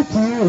Alpha,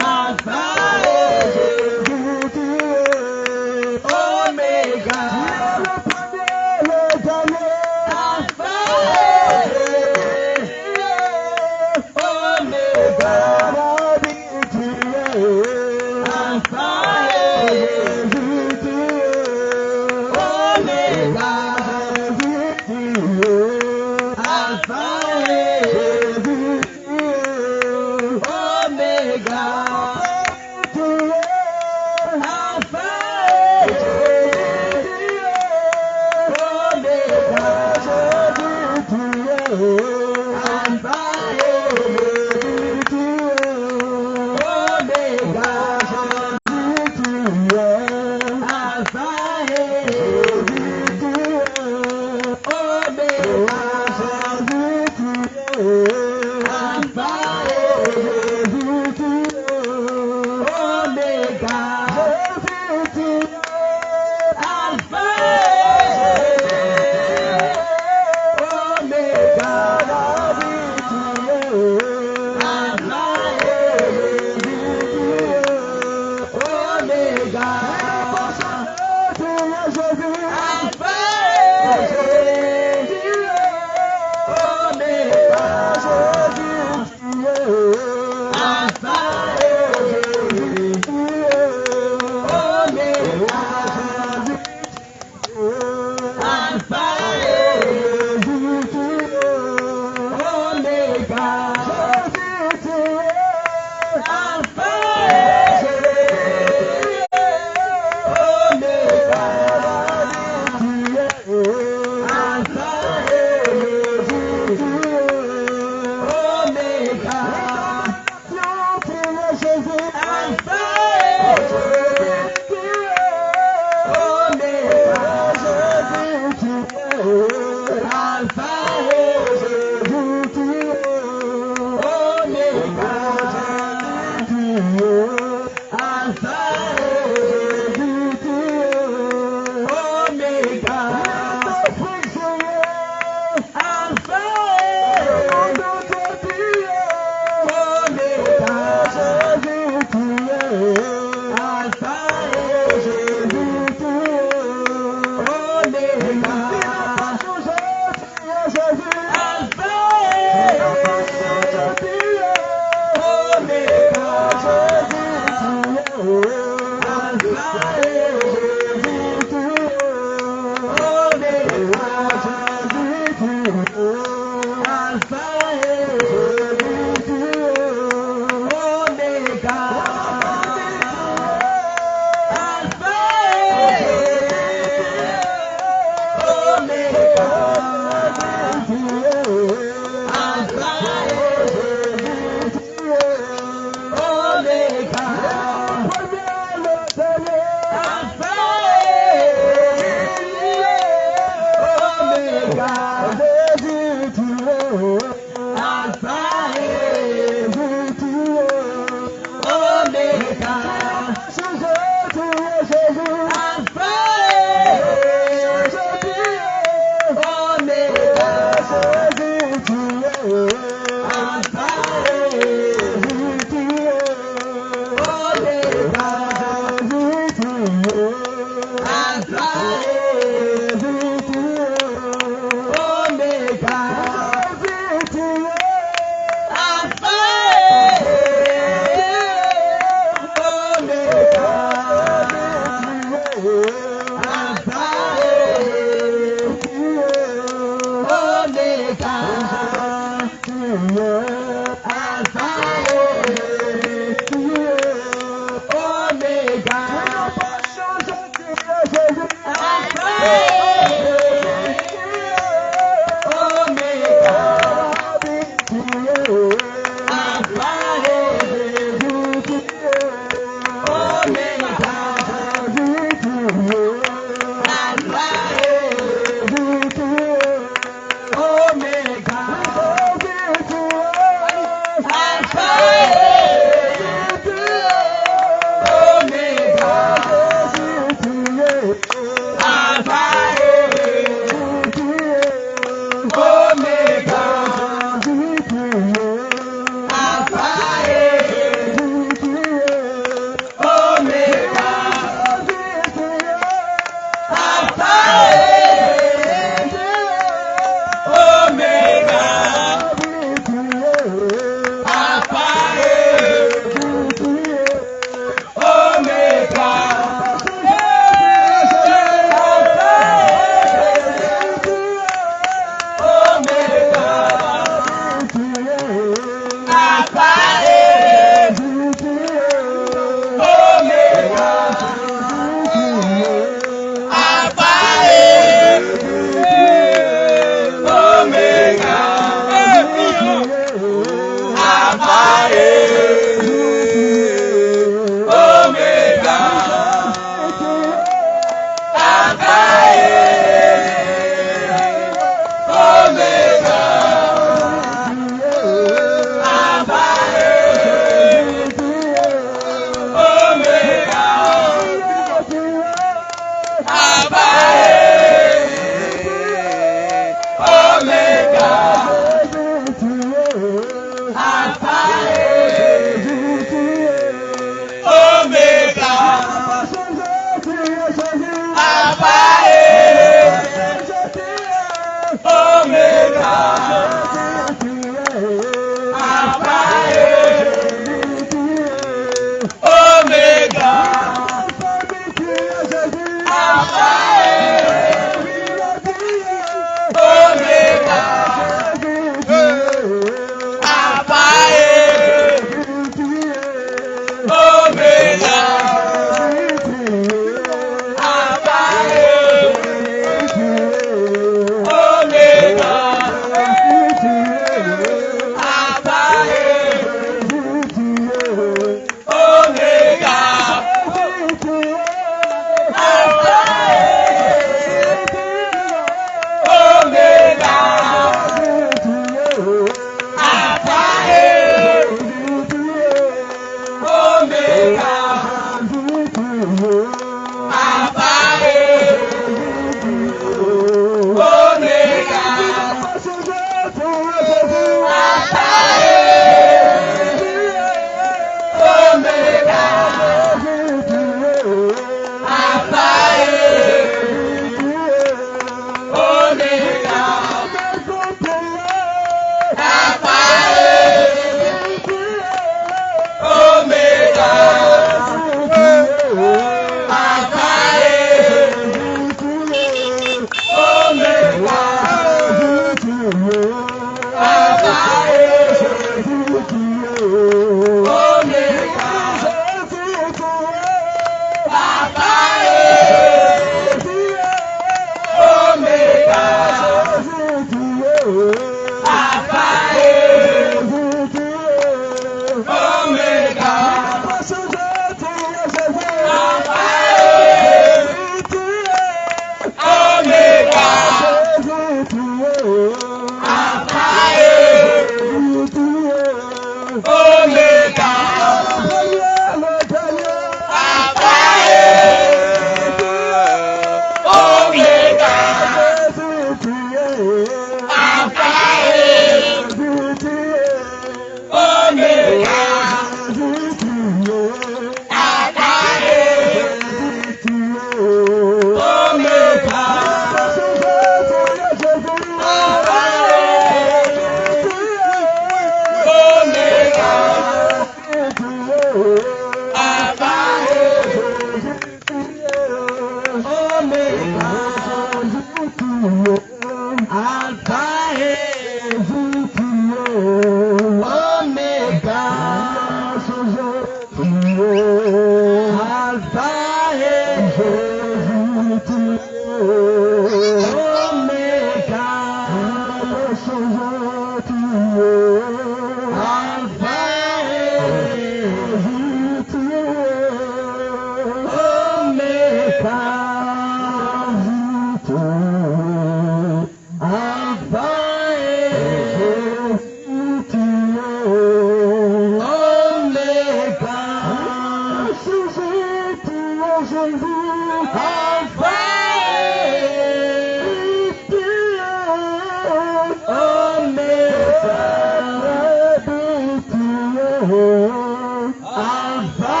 Alpha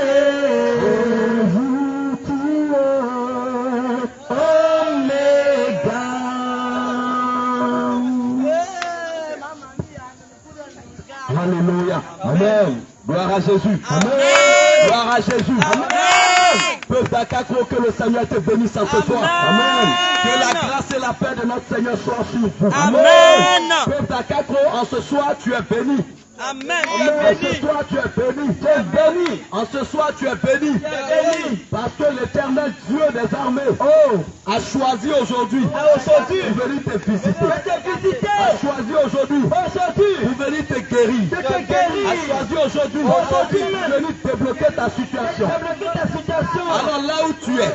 et Omega. Alléluia. Amen. Gloire à Jésus. Amen. Gloire à Jésus. Amen. Peuple d'Akakro, que le Seigneur te bénisse en ce soir. Amen. Que la grâce et la paix de notre Seigneur soient sur vous. Amen. Peuple d'Akakro, en ce soir, tu es béni. Amen. En ce soir, tu es béni. Tu es béni. En ce soir, tu es béni. Parce que l'Éternel Dieu des armées a choisi aujourd'hui de venir te visiter. A choisi aujourd'hui de venir te guérir. A choisi aujourd'hui de venir débloquer ta situation. Alors là où tu es,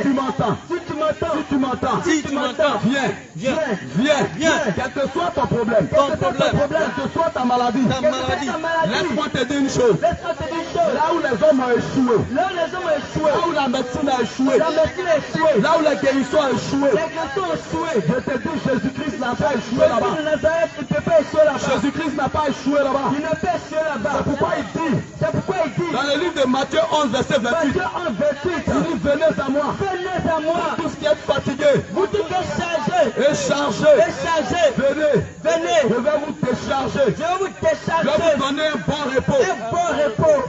tu m'entends. Si tu m'entends, viens. Quel que soit ton problème, quel que soit ta maladie, laisse-moi te dire une chose. Là où les hommes ont échoué, là où la médecine a échoué, là où la guérison a échoué, je te dis, Jésus-Christ n'a pas échoué là-bas. Jésus-Christ n'a pas échoué là-bas. C'est pourquoi il dit, dans le livre de Matthieu 11, verset 28, il dit, venez à moi, tous qui êtes fatigués et chargés, venez, je vais vous décharger, je vais vous donner un bon repos,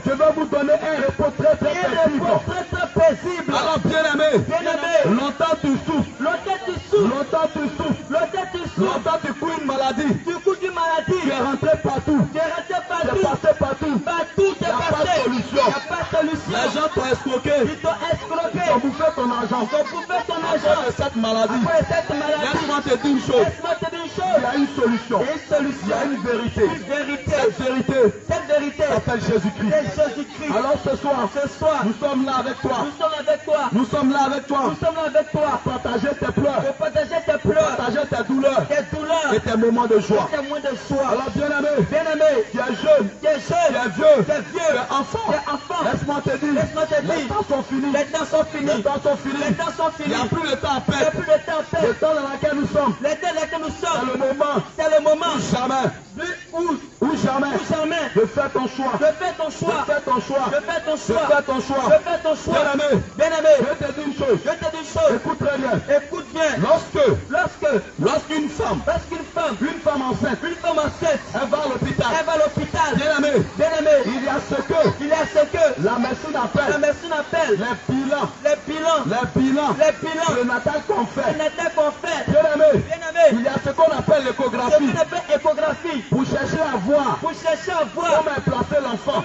je vais vous donner un repos très paisible. Alors bien-aimé, longtemps tu souffres, longtemps tu cours une maladie, tu es rentré partout, tu es passé partout, il n'y a pas de solution. Les gens t'ont escroqué, ils ont bouffé ton argent de cette maladie. Laisse-moi te dire une chose, il y a une solution, il y a une vérité. Cette vérité s'appelle Jésus-Christ. Alors ce soir, nous sommes là avec toi. Nous sommes là avec toi. Partager tes pleurs, partager tes douleurs et tes moments de joie. Alors bien-aimé, tu es jeune, tu es vieux, tu es enfant. Laisse-moi te dire, les temps sont finis. Il n'y a plus de temps à perdre. Le temps dans lequel nous sommes, c'est le moment ou jamais de faire ton choix. Bien-aimé, je te dis une chose. Écoute très bien. Lorsqu'une femme enceinte, elle va à l'hôpital. Bien-aimé, il y a ce que la médecine appelle les bilans prénatal qu'on fait. Bien-aimé, il y a ce qu'on appelle l'échographie. Pour chercher à voir comment est placé l'enfant.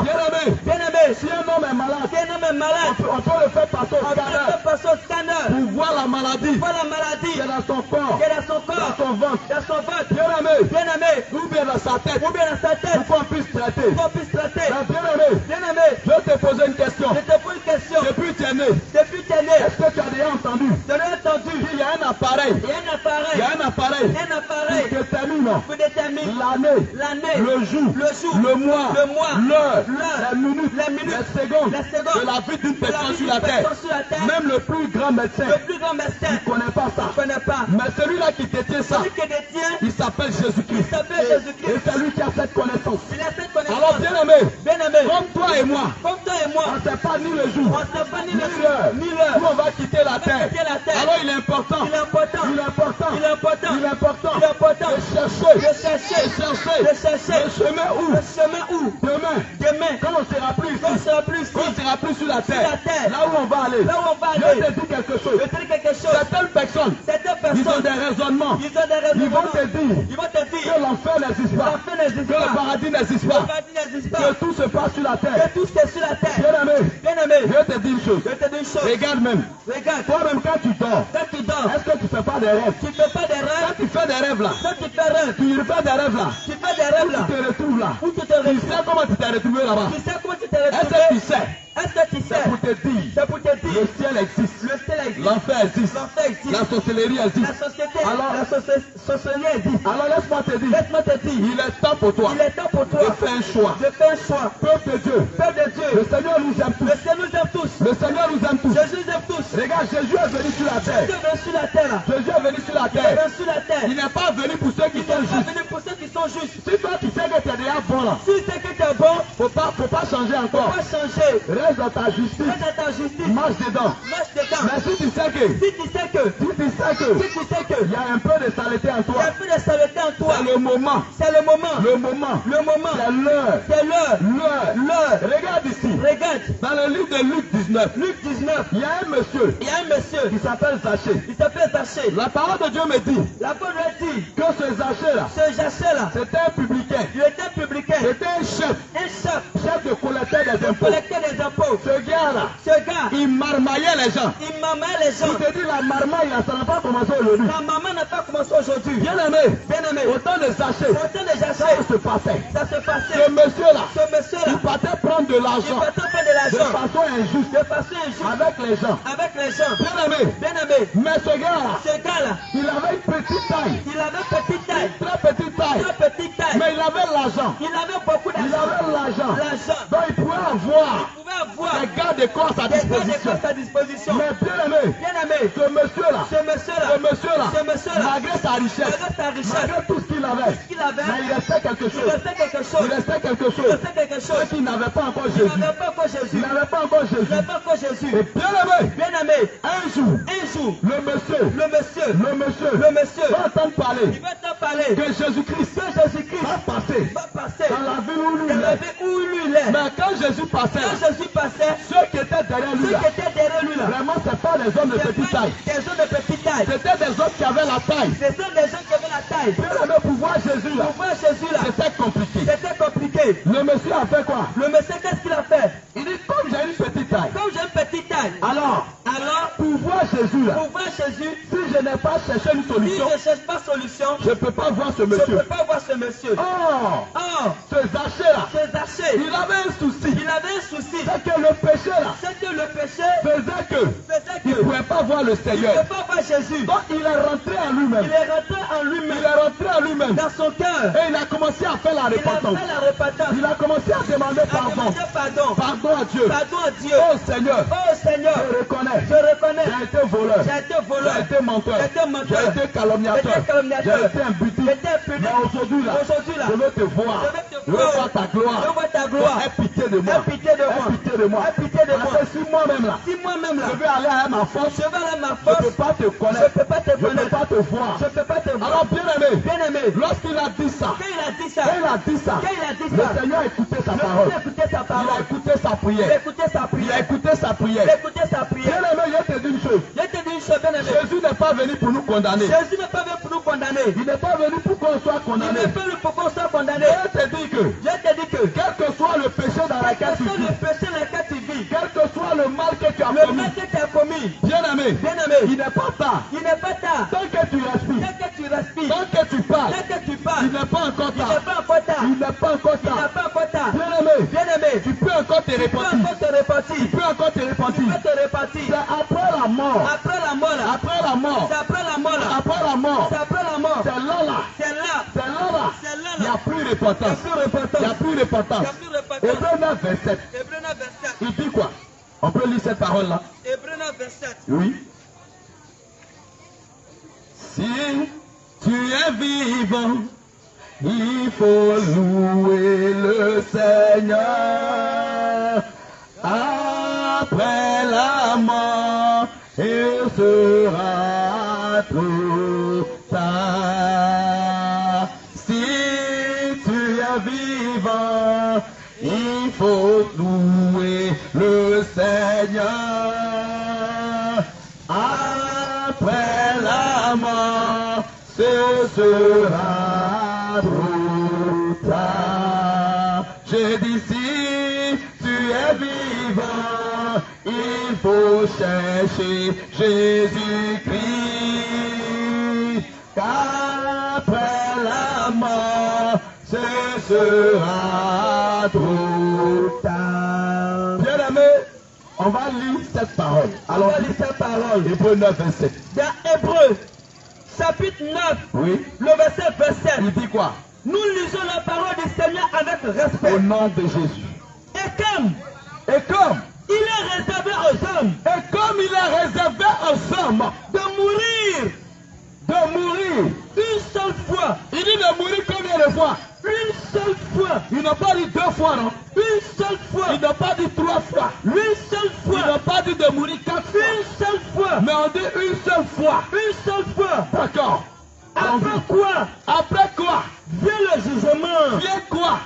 Bien-aimé, si un homme est malade, on peut le faire passer au scanner pour voir la maladie qui est dans son corps, dans son ventre. Bien-aimé, ou bien dans sa tête, pour qu'on puisse traiter. Bien-aimé, je te pose une question. Depuis tu es né, est-ce que tu as déjà entendu qu'il y a un appareil qui détermine l'année, le jour, le mois, l'heure, les minutes, les secondes de la vie d'une personne sur la terre. Même le plus grand médecin ne connaît pas ça. Mais celui-là qui détient ça, il s'appelle Jésus-Christ. Et c'est lui qui a cette connaissance. Alors bien-aimé, comme toi et moi, on ne sait pas ni le jour, ni l'heure où on va quitter la terre. Alors il est important de chercher le chemin où demain, quand on sera plus sur la terre, là où on va aller, je te dis quelque chose. Certaines personnes, ils ont des raisonnements. Ils vont te dire que l'enfer n'existe pas, que le paradis n'existe pas, que tout se passe sur la terre. Bien-aimé, je te dis une chose. Regarde même. Toi-même quand tu dors, est-ce que tu ne fais pas des rêves? Quand tu fais des rêves là, tu refais des rêves là, tu te retrouves là. Tu sais comment tu t'es retrouvé là-bas? Est-ce que tu sais? C'est pour te dire, le ciel existe, l'enfer existe, la sorcellerie existe. Alors laisse-moi te dire, il est temps pour toi de faire un choix. Peuple de Dieu, le Seigneur nous aime tous. Le Seigneur nous aime tous. Regarde, Jésus est venu sur la terre. Il n'est pas venu pour ceux qui sont justes. sont justes. Si toi tu sais que tu es déjà bon là, Si c'est que tu es bon, faut pas changer encore. faut pas changer. Reste dans ta justice. Reste dans ta justice. Marche dedans. Marche dedans. Mais si tu sais que, Si tu sais que, il y a un peu de saleté en il y toi, a un peu de saleté en toi. c'est le moment. C'est le moment. Le moment. Le moment. C'est l'heure. C'est l'heure. L'heure. Regarde ici. Regarde. Dans le livre de Luc 19, Luc 19. il y a un monsieur Il y a un monsieur. qui s'appelle Zachée. Il s'appelle Zachée. La parole de Dieu me dit La parole dit que ce Zachée là, ce Zachée là, c'était un publicain. il était publicain. C'était un chef chef de collecteur des impôts. collecteur des impôts. Ce gars là, Ce gars, il marmaillait les gens. il mamait les gens. Je te dis, la marmaille là, ça n'a pas commencé aujourd'hui. La maman n'a pas commencé aujourd'hui. Bien aimé, Bien aimé, au temps de Zachée, autant de ça Zachée, se passait. ça se passait. Ce monsieur là, Ce monsieur là, il partait prendre de il l'argent partait pas de de l'argent façon injuste de façon injuste avec les gens. avec les gens. Bien aimé, Bien aimé, mais ce gars là, ce gars là, il avait une petite taille, il avait petite taille, très petite taille, très petite taille, mais il avait l'argent. il avait beaucoup Il d'argent. avait l'argent. L'argent. Donc il pouvait avoir Il pouvait avoir des gardes de corps à des gars disposition. à sa disposition. Mais bien aimé, Bien aimé, ce monsieur-là, ce monsieur là, malgré sa richesse, malgré sa richesse, malgré tout ce qu'il avait, qu'il avait, mais il restait quelque il chose. restait quelque chose. Il restait quelque Il chose. restait quelque chose. Ceux qui n'avaient pas encore Il Jésus. n'avait pas encore Il Jésus. n'avait pas encore Il Jésus. n'avait pas encore Jésus. Et bien aimé, Bien aimé, un jour, un jour, le monsieur le monsieur va entendre parler il va te parler que Jésus-Christ va passer va passer dans la ville où lui dans il la est. ville où lui il est. Mais quand Jésus passait, Quand Jésus passait, ceux qui étaient derrière lui, ceux là, qui étaient derrière lui là, vraiment, ce pas des hommes de c'est petite pas taille. des gens de petite taille. C'était des hommes qui avaient la taille. Ce sont des gens qui avaient la taille. Bien aimé, pour voir Jésus là, Pour voir Jésus là, c'était compliqué. c'était compliqué. Le monsieur a fait quoi? Le monsieur, qu'est-ce qu'il a fait? Il dit, comme j'ai une petite taille, Comme j'ai une petite taille, alors, alors, pour voir Jésus là, pour voir Jésus, si je n'ai pas cherché une si solution, je ne cherche pas solution, je ne peux pas voir ce je ne monsieur. peux pas voir ce monsieur. Oh, Or, ce Zachée là, ce Zachée, il avait un souci. il avait un souci. C'est que le péché là C'est que le péché faisait que faisait il ne que pouvait pas voir le il ne Seigneur. peut pas voir Jésus. Donc il est rentré en lui-même. Il est rentré en Il lui-même, est rentré en lui-même. dans son cœur. Et il a commencé à faire la Il a repentance. fait la repentance. Il a commencé à demander Il a pardon. demandé pardon. Pardon à Dieu. Pardon à Dieu. Oh Seigneur, Oh Seigneur, je reconnais. je reconnais. J'ai été voleur. J'ai été voleur. J'ai été menteur. J'ai été menteur. J'ai été calomniateur. J'ai été calomniateur. J'ai été impudique. J'ai été impudique. Mais aujourd'hui là, je veux te voir. Je veux te Je veux voir. voir ta gloire. Je veux voir ta gloire. Aie pitié de moi. Aie pitié de moi. Aie pitié de moi. Aie pitié de moi. Parce que si moi-même là, Si moi-même là, je vais aller à ma force, je vais à ma je ne peux force, pas te je connaître. ne peux pas te Je ne peux connaître. pas te voir. Je ne peux pas te voir. Alors bien aimé, Bien aimé, lorsqu'il a dit ça, quand il a dit ça, quand il a dit ça, quand il a dit le ça, Seigneur a écouté sa le parole. Seigneur a écouté sa Il a parole. écouté sa Il a prière. écouté sa Il a prière. écouté sa Il a prière. écouté sa prière. Bien aimé, je te dis une chose. Je te dis une chose, bien aimé. Jésus n'est pas venu pour nous condamner. Jésus n'est pas venu pour nous condamner. Il n'est pas venu pour qu'on soit Il condamné. n'est pas venu pour qu'on soit condamné. Je te dis que, Je te dis que, quel que soit le péché dans quel lequel que tu soit le vis, péché dans lequel tu vis, quel que soit le mal que tu as le commis, mal que tu as commis, bien aimé, bien aimé, il n'est pas tard. il n'est pas tard. Tant que tu respires, Dès que tu respires, tant que tu parles, dès que tu parles, il n'est pas encore il n'est tard. pas encore tard. Il n'est pas encore Il n'est tard. pas encore tard. Bien aimé, Bien aimé, tu peux encore te tu peux repentir. encore te repentir. Tu peux encore te Tu repentir. peux te repentir. C'est après la mort. Après la mort là. Après la mort. C'est après la mort là. Après la mort. C'est après la mort. C'est là là. C'est là. C'est là là. C'est là Il n'y là. a plus Il n'y a repentance. plus repentance. Il n'y a plus repentance. Il n'y a plus repentance. Hébreu 9, 27. Hébreux 9, verset. Il dit quoi? On peut lire cette parole-là? Hébreux 9, verset. Oui. Si tu es vivant, il faut louer le Seigneur. Après la mort, il sera trop tard. Si tu es vivant, il faut louer le Seigneur. Après la mort, ce sera trop tard. J'ai dit si tu es vivant, il faut chercher Jésus-Christ. Qu'après la mort, ce sera trop tard. Bien aimé, on va lire cette parole. On Alors, va lire cette parole. Hébreu 9, 27. Dans Hébreux, chapitre 9, Oui. le verset 27. Il dit quoi? Nous lisons la parole du Seigneur avec respect. Au nom de Jésus. Et comme Et comme il est réservé aux hommes il est réservé aux hommes de mourir de mourir, une seule fois il dit de mourir combien de de fois? Une seule fois. Ils n'ont pas dit 2 fois, non? Une seule fois. Ils n'ont pas dit 3 fois. Une seule Ils fois. n'ont pas dit de mourir 4 fois. Une seule fois. Mais on dit une seule fois. Une seule fois. D'accord. Après quoi? Après quoi? Vient le jugement. Vient quoi?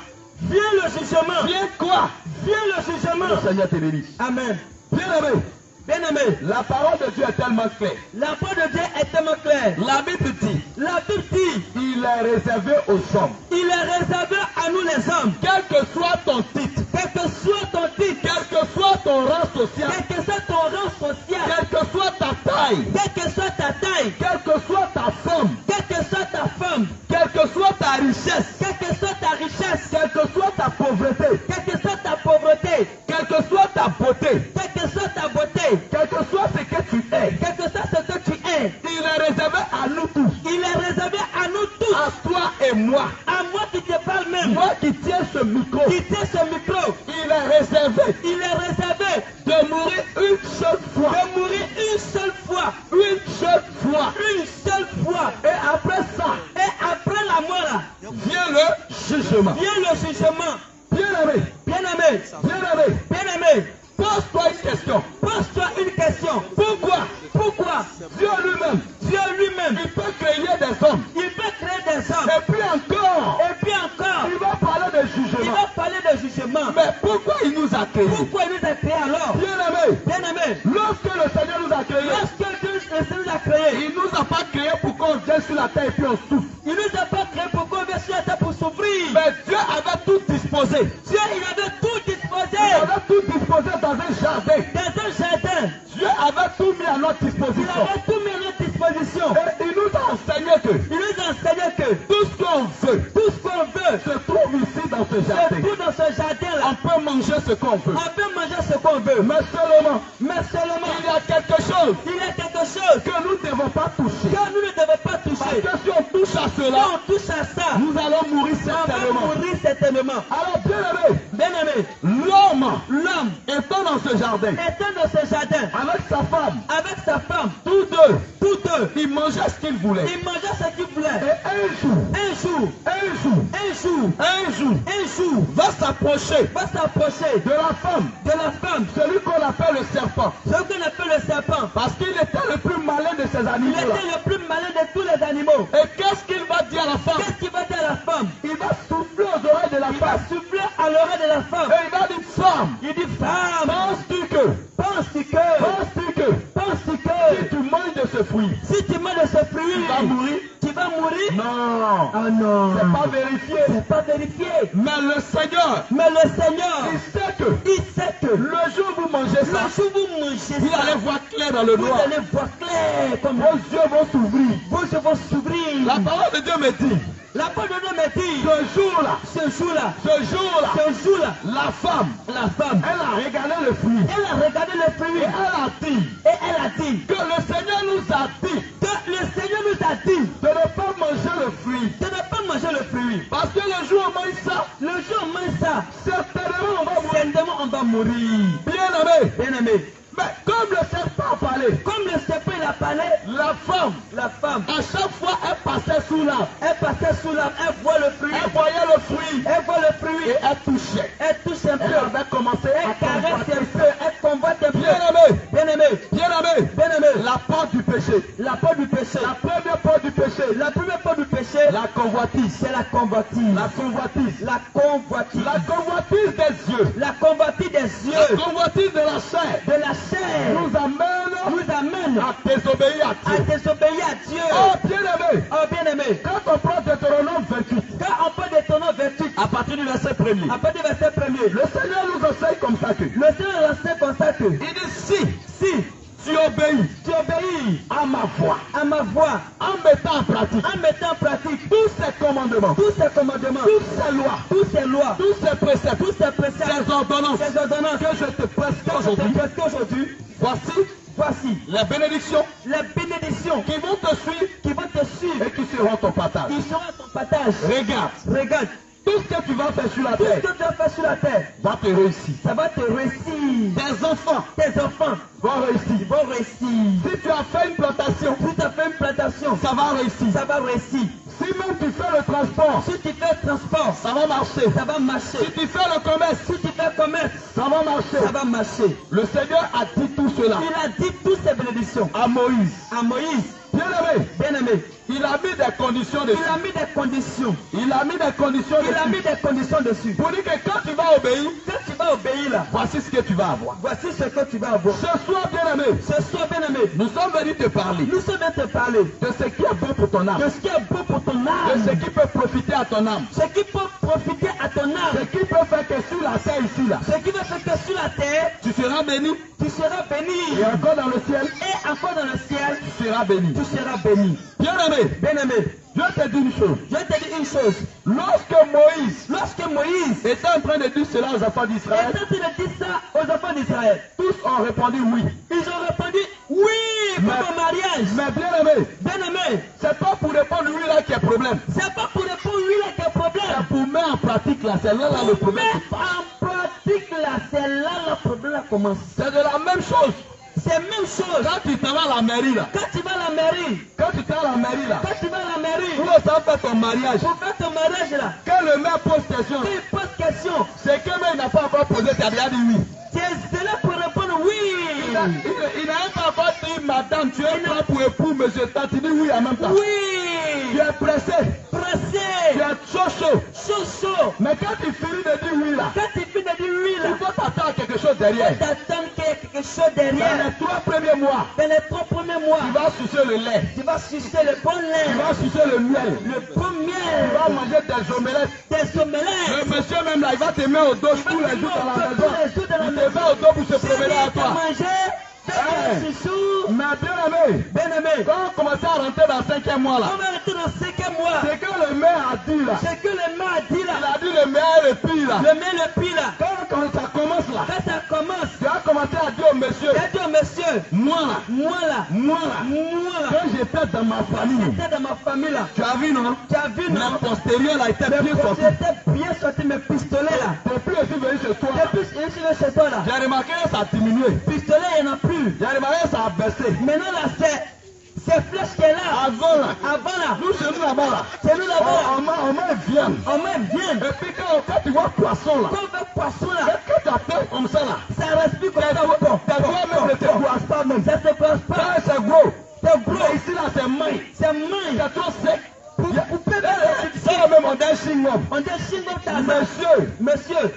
Vient le jugement. Vient quoi? Vient le jugement. Le Seigneur te bénisse. Amen. Bien-aimé, Bien-aimé, la parole de Dieu est tellement claire. la parole de Dieu est tellement claire. La Bible dit, La Bible dit, il est réservé aux hommes. il est réservé à nous les hommes. Quel que soit ton titre, Quel que soit ton titre, quel que soit ton rang social, quel que soit ton rang social, quelle que soit ta taille, quelle que soit ta taille, quelle que soit ta forme, quelle que soit ta femme, quelle que soit ta richesse, quelle que soit ta richesse, quelle que soit ta pauvreté, quelle que soit ta pauvreté, quelle que soit ta beauté, quelle que soit ta beauté, quel que soit ce que tu es, quel que soit ce que tu es, il est réservé à nous tous, il est réservé à nous tous, à toi et moi. à moi qui te parle même, Moi qui tiens ce micro, qui tient ce micro, il est réservé il est réservé de mourir une seule fois, de mourir une seule fois, une seule fois. une seule fois, Et après ça, et après la mort là, vient le jugement. vient le jugement. Bien-aimé, Bien-aimé, bien-aimé, bien-aimé, pose-toi une question. pose-toi une question. Pourquoi Pourquoi Dieu lui-même, Dieu lui-même, il peut créer des hommes. il peut créer des hommes, Et puis encore, et puis encore, il va parler de il jugement. va parler de jugement. Mais pourquoi il nous a créés? Pourquoi il nous a créés alors? Bien-aimé, Bien-aimé, lorsque le Seigneur nous a créés, lorsque Dieu nous a créés, il ne nous a pas créés pour qu'on vienne sur la terre et puis on souffre. il nous a pas créés pour qu'on vienne sur la terre pour souffrir. Mais Dieu avait tout disposé. Dieu, il avait tout disposé Il avait tout disposé dans un jardin. dans un jardin. Dieu avait tout mis à notre Il disposition. avait tout mis à notre disposition. Et il nous a enseigné que Il nous a enseigné que tout ce qu'on veut tout ce qu'on veut se trouve ici dans ce se jardin. trouve dans ce jardin-là. On peut manger ce qu'on veut. On peut manger ce qu'on veut. Mais seulement, Mais seulement, il y a quelque chose il y a quelque chose que nous ne devons pas toucher. que nous ne devons pas Parce toucher. que si on touche à Si cela, on touche à ça, nous allons mourir on va certainement. mourir certainement. Alors bien aimé, Bien-aimé, l'homme étant dans ce jardin, étant dans ce jardin, avec sa femme, avec sa femme, tous deux, ils ils mangeaient ce qu'ils voulaient. mangeaient ce qu'ils voulaient. Et un jour, Un jour, va s'approcher va s'approcher de la femme, de la femme, celui qu'on appelle le serpent. ce qu'on appelle le serpent. Parce qu'il était le plus malin de ces Il animaux-là. était le plus malin de tous les animaux. Et qu'est-ce qu'il va dire à la femme? Qu'est-ce qu'il va dire à la femme? Il va souffler aux oreilles de la Il va femme. souffler à l'oreille de la femme. Et il va dire, femme, Il dit, femme, penses-tu que penses-tu que si tu manges de ce fruit, tu manges de ce fruit, tu vas mourir? tu vas mourir? Non, Ah non, c'est pas vérifié. c'est pas vérifié. Mais le Seigneur, Mais le Seigneur, il sait que il sait que le jour où vous mangez ça, le jour où vous mangez vous ça, allez voir clair dans le vous noir. allez voir clair comme Vos yeux vont s'ouvrir. vos yeux vont s'ouvrir. La parole de Dieu me dit, La parole de Dieu me dit, ce jour-là, ce jour-là, la femme, elle a regardé le fruit. elle a regardé le fruit Et elle a dit et elle a dit que le Seigneur nous a dit que le Seigneur nous a dit de ne pas manger le fruit. de ne pas manger le fruit. Parce que le jour où on mange ça, Le jour où on mange ça, certainement on va mourir. certainement on va mourir. Bien-aimé, Bien-aimé, mais comme le serpent parlait, comme le serpent il a parlé, la femme, à chaque fois, elle passait sous l'arbre. elle passait sous l'arbre, elle voit le fruit, Elle voyait le fruit elle voit le fruit, et elle touchait. elle touche un peu, Elle avait commencé à elle caresse un convoiter. peu, elle convoite un peu. Bien-aimé, Bien-aimé, bien-aimé, bien-aimé, la porte du péché. la porte du péché, La première porte du péché, la première porte du péché, la convoitise. c'est la convoitise. La convoitise. La convoitise. La convoitise des yeux. La convoitise des La yeux, convoitise de la chair de la chair, nous amène à à désobéir à Dieu. désobéir à Dieu. Oh bien-aimé, Oh bien-aimé, quand on prend Deutéronome 28, quand on parle de ton nom 28, à partir du verset 1er, à partir du verset 1er, le Seigneur nous enseigne comme ça que, le Seigneur enseigne comme ça que il dit si tu obéis tu obéis à ma voix, à ma voix, en mettant en pratique en mettant en pratique tous ces commandements, tous ces commandements, toutes ces lois, toutes ces lois, tous ces préceptes, tous ces préceptes, ces ordonnances ces ordonnances que je te prescris que je te aujourd'hui, prescris aujourd'hui, voici les bénédictions les bénédictions qui vont te suivre qui vont te suivre, et qui seront ton partage. qui seront à ton partage. Regarde, Regarde, tout ce que tu vas faire sur la tout ce terre que tu as fait sur la terre, va te réussir. ça va te réussir. Tes enfants Tes enfants vont réussir. vont réussir. Si tu as fait une plantation, Si tu as fait une plantation, ça va réussir. ça va réussir. Si même tu fais le transport, Si tu fais le transport, ça va marcher. ça va marcher. Si tu fais le commerce, Si tu fais commerce, ça va marcher. ça va marcher. Le Seigneur a dit tout cela Il a dit toutes ces bénédictions à Moïse. à Moïse. Bien-aimé, Bien-aimé, il a mis des conditions il dessus. a mis des conditions. Il a mis des conditions Il a mis dessus. des conditions dessus. Pour dire que quand tu vas obéir, Quand tu vas obéir là, voici ce que tu vas avoir. voici ce que tu vas avoir. Ce soir, bien-aimé, Ce soir, bien-aimé, nous sommes venus te parler nous sommes venus te parler de ce qui est bon pour ton âme, de ce qui est bon pour ton de âme, ce qui peut profiter à ton âme, ce qui peut profiter à ton ce âme, qui peut faire que sur la terre ici, là, ce qui va faire que sur la terre, tu seras béni tu seras béni. et encore dans le ciel, Et encore dans le ciel, tu seras béni. tu seras béni. Bien-aimé, Bien-aimé, je te dis une chose. je te dis une chose. Lorsque Moïse Lorsque Moïse était en train de dire cela aux enfants est d'Israël, en train de dire ça aux enfants d'Israël, tous ont répondu oui. ils ont répondu oui pour mon mariage. Mais bien-aimé, Bien-aimé, c'est pas pour répondre oui là qu'il y a problème. c'est pas pour répondre oui là qu'il y a C'est problème. pour mettre en pratique là, c'est là le problème. Mettre en pratique là, c'est là le problème commence. C'est de la même chose. C'est la même chose. Quand tu t'en vas à la mairie là, Quand tu vas à la mairie, quand tu t'en vas à la mairie là, quand tu vas à la mairie, pour ça faire ton mariage, pour faire ton mariage là, quand le maire pose question, quand il pose question, c'est que même il n'a pas encore posé, tu as déjà dit oui. c'est là pour répondre oui. Il n'a même pas encore dit madame, tu es prêt pour époux, monsieur, t'as dit oui en même temps. Tu Oui. es pressé, tu Pressé. es chaud. Chaud, chaud. Mais quand tu finis de dire oui là, Quand tu finis de dire oui là, il faut t'attendre à quelque chose derrière. t'attends qu'il y ait quelque chose Dans derrière. les 3 premiers mois, Dans les 3 premiers mois, tu vas sucer le lait, tu vas sucer le bon tu lait, vas sucer le miel, le bon tu miel, vas manger des omelettes. des omelettes. Le monsieur même là, il va te mettre au dos tous les jours dans la maison. Il te met au dos pour se promener à toi. Mais bien aimé, Bien-aimé, quand on commence à rentrer dans le 5e mois là, on va rentrer dans le 5e mois. c'est que le maire a dit là, Ce que le maire a dit il là, a dit le meilleur et le pire là. le maire le pire là, Quand ça commence là, quand ça commence, tu as commencé à dire au monsieur, il a dit au monsieur, moi là, moi là, quand j'étais dans ma famille, j'étais dans ma famille là, tu as vu non? tu as vu non? Mon postérieur là était bien sorti. J'étais bien sorti mes pistolets là. Depuis je suis venu chez toi, Depuis je suis venu chez toi là, j'ai remarqué que ça a diminué. pistolet il n'y en a plus. J'ai remarqué que ça a baissé. Maintenant là c'est flèche qui est là. Avant là, Avant là, nous chez nous là-bas là, c'est nous là-bas. on met viande. On met bien. Et puis quand tu vois poisson là, Quand on fait poisson et là, que tu appelles comme ça là, ça respire comme ça. tes doigts même ne te croisent pas même. Ça se passe pas. Ça c'est gros. C'est gros. Mais ici là c'est main. C'est mince. C'est trop sec. Pour péter. Ça même on dit chingom. On dit chingom taza. Monsieur,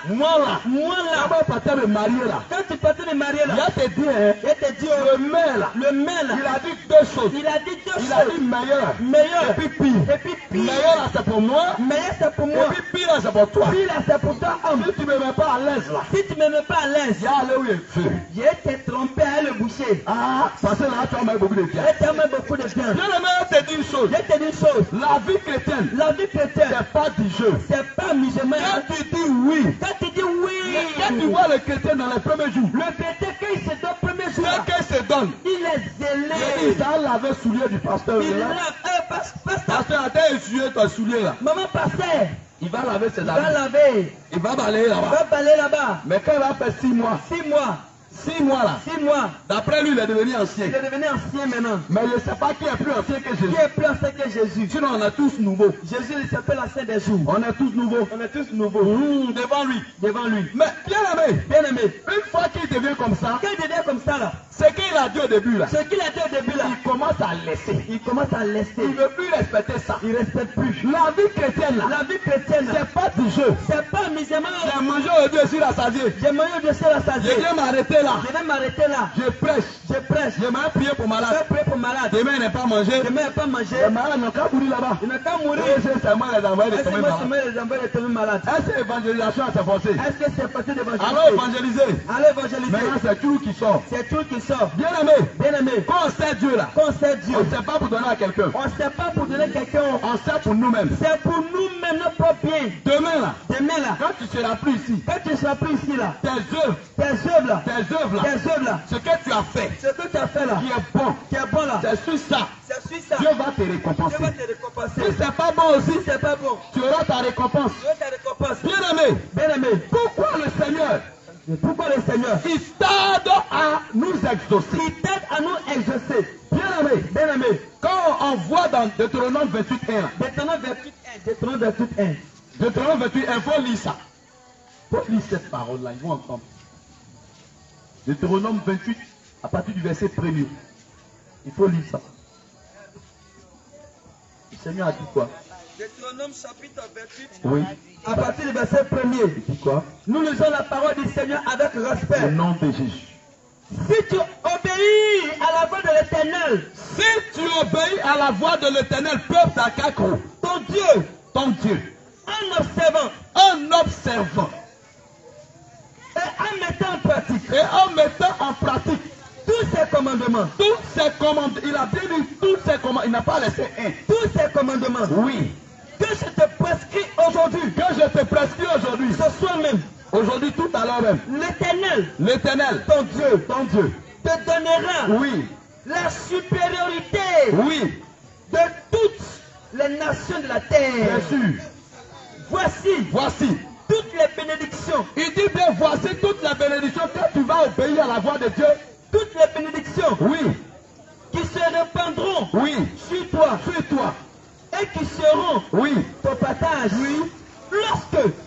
moi là, Moi là, quand partait me marier là, quand tu partais de marier il là, a te dit, hein, il te dit le maire là, le maire là, il a dit deux choses. il a dit deux Il a dit choses. meilleur. Meilleur. Et puis pire. Et puis pire. Meilleur là c'est pour moi. Meilleur c'est pour Et moi. puis pire là c'est pour toi. Pire là c'est pour toi homme. Si tu me mets pas à l'aise là, Si tu me mets pas à l'aise, il y a allé où il est feu. j'ai été trompé à le boucher. Ah, parce que là tu as mis beaucoup de bien. Et tu as mis beaucoup de bien. Bien le maire te dit une chose. Je te dis une chose. La vie chrétienne, La vie chrétienne, c'est pas du jeu. c'est pas musulman. Quand tu dis oui, Quand tu dis oui, quand tu vois le chrétien dans les premiers jours, le chrétien quand il se donne premier jour, c'est qu'il se donne. il est Il zélé. dit, ça a lavé soulier du pasteur. Il là. lave pasteur. Pasteur, attends, essuyer ton soulier là. Maman pasteur, Il va laver ses il va habits. laver. Il va balayer Il là-bas. va balayer là-bas. Mais quand il a fait 6 mois, 6 mois. 6 mois là, 6 mois. d'après lui, il est devenu ancien. Il est devenu ancien maintenant. Mais je ne sais pas qui est plus ancien que Qui Jésus. est plus ancien que Jésus? Sinon, on est tous nouveaux. Jésus il s'appelle l'ancien des jours. On est tous nouveaux. On est tous nouveaux. Devant lui. Devant lui. Mais bien aimé, Bien aimé. une fois qu'il devient comme ça, Quand il devient comme ça là, ce qu'il a dit au début là, ce qu'il a dit au début là, il commence à laisser. il commence à laisser. Il ne veut plus respecter ça. Il respecte plus. La vie chrétienne là, La vie chrétienne là, c'est pas du jeu. c'est pas musulman. J'ai mangé aujourd'hui sur la sadier. J'ai mangé de ça la Je sadier. viens m'arrêter là. Je vais m'arrêter là. Je prêche. Je prêche. Je m'ai prié pour Je malade. vais prier pour malade. Demain, il n'est pas mangé. Demain, il n'a pas mangé. Le malade n'a qu'à mourir là-bas. Il n'a qu'à mourir. Et c'est seulement les envoyés de Est-ce que tomber moi, malade. je mets les envois de tomber malade? Est-ce que l'évangélisation s'est forcée? Est-ce que c'est facile d'évangéliser? Alors évangéliser. Allez évangéliser. Maintenant, c'est tout qui sort. C'est tout qui sort. Bien aimé, Bien aimé. quand on sait Dieu là, Quand c'est Dieu, on ne sait pas pour donner à quelqu'un. on ne sait pas pour donner quelqu'un. On sait pour nous-mêmes. C'est pour nous-mêmes notre propre bien. Demain là, Demain là, quand tu seras plus ici, quand tu seras plus ici là, tes œuvres tes œuvres là, là, ce que tu as fait, ce que tu as fait là, qui est bon, qui est bon là, c'est sur ça. c'est sur ça. Dieu va te Dieu récompenser. va te récompenser. Si c'est pas bon aussi, Si c'est pas bon, tu auras ta récompense. Dieu te récompense. Bien aimé, Bien aimé, pourquoi le Seigneur, pourquoi le Seigneur, il tarde à nous exaucer? il t'aide à nous exaucer. Bien aimé, Bien aimé, quand on voit dans Deutéronome 28, 1. Deutéronome 28, 1. Deutéronome 28, 1. Deutéronome 28, 1. Il faut lire ça. Il faut lire cette parole-là. Ils vont entendre. Deutéronome 28, à partir du verset 1er. Il faut lire ça. Le Seigneur a dit quoi? Deutéronome chapitre 28. Oui. À partir du verset 1er. Il dit quoi? Nous lisons la parole du Seigneur avec respect. Au nom de Jésus. Si tu obéis à la voix de l'Éternel, Si tu obéis à la voix de l'Éternel, peuple d'Akakro, ton Dieu, en observant et en mettant en pratique et en mettant en pratique tous ces commandements, il a bien dit tous ces commandements, il n'a pas laissé un. tous ces commandements, Oui, que je te prescris aujourd'hui, que je te prescris aujourd'hui, ce soir même, aujourd'hui tout à l'heure même, l'Éternel, ton Dieu, te donnera oui, la supériorité oui, de toutes les nations de la terre. bien sûr. Voici toutes les bénédictions, Il dit bien, voici toute la bénédiction que tu vas obéir à la voix de Dieu. toutes les bénédictions Oui, qui se répandront oui, sur toi suis-toi. et qui seront Oui, ton partage. oui.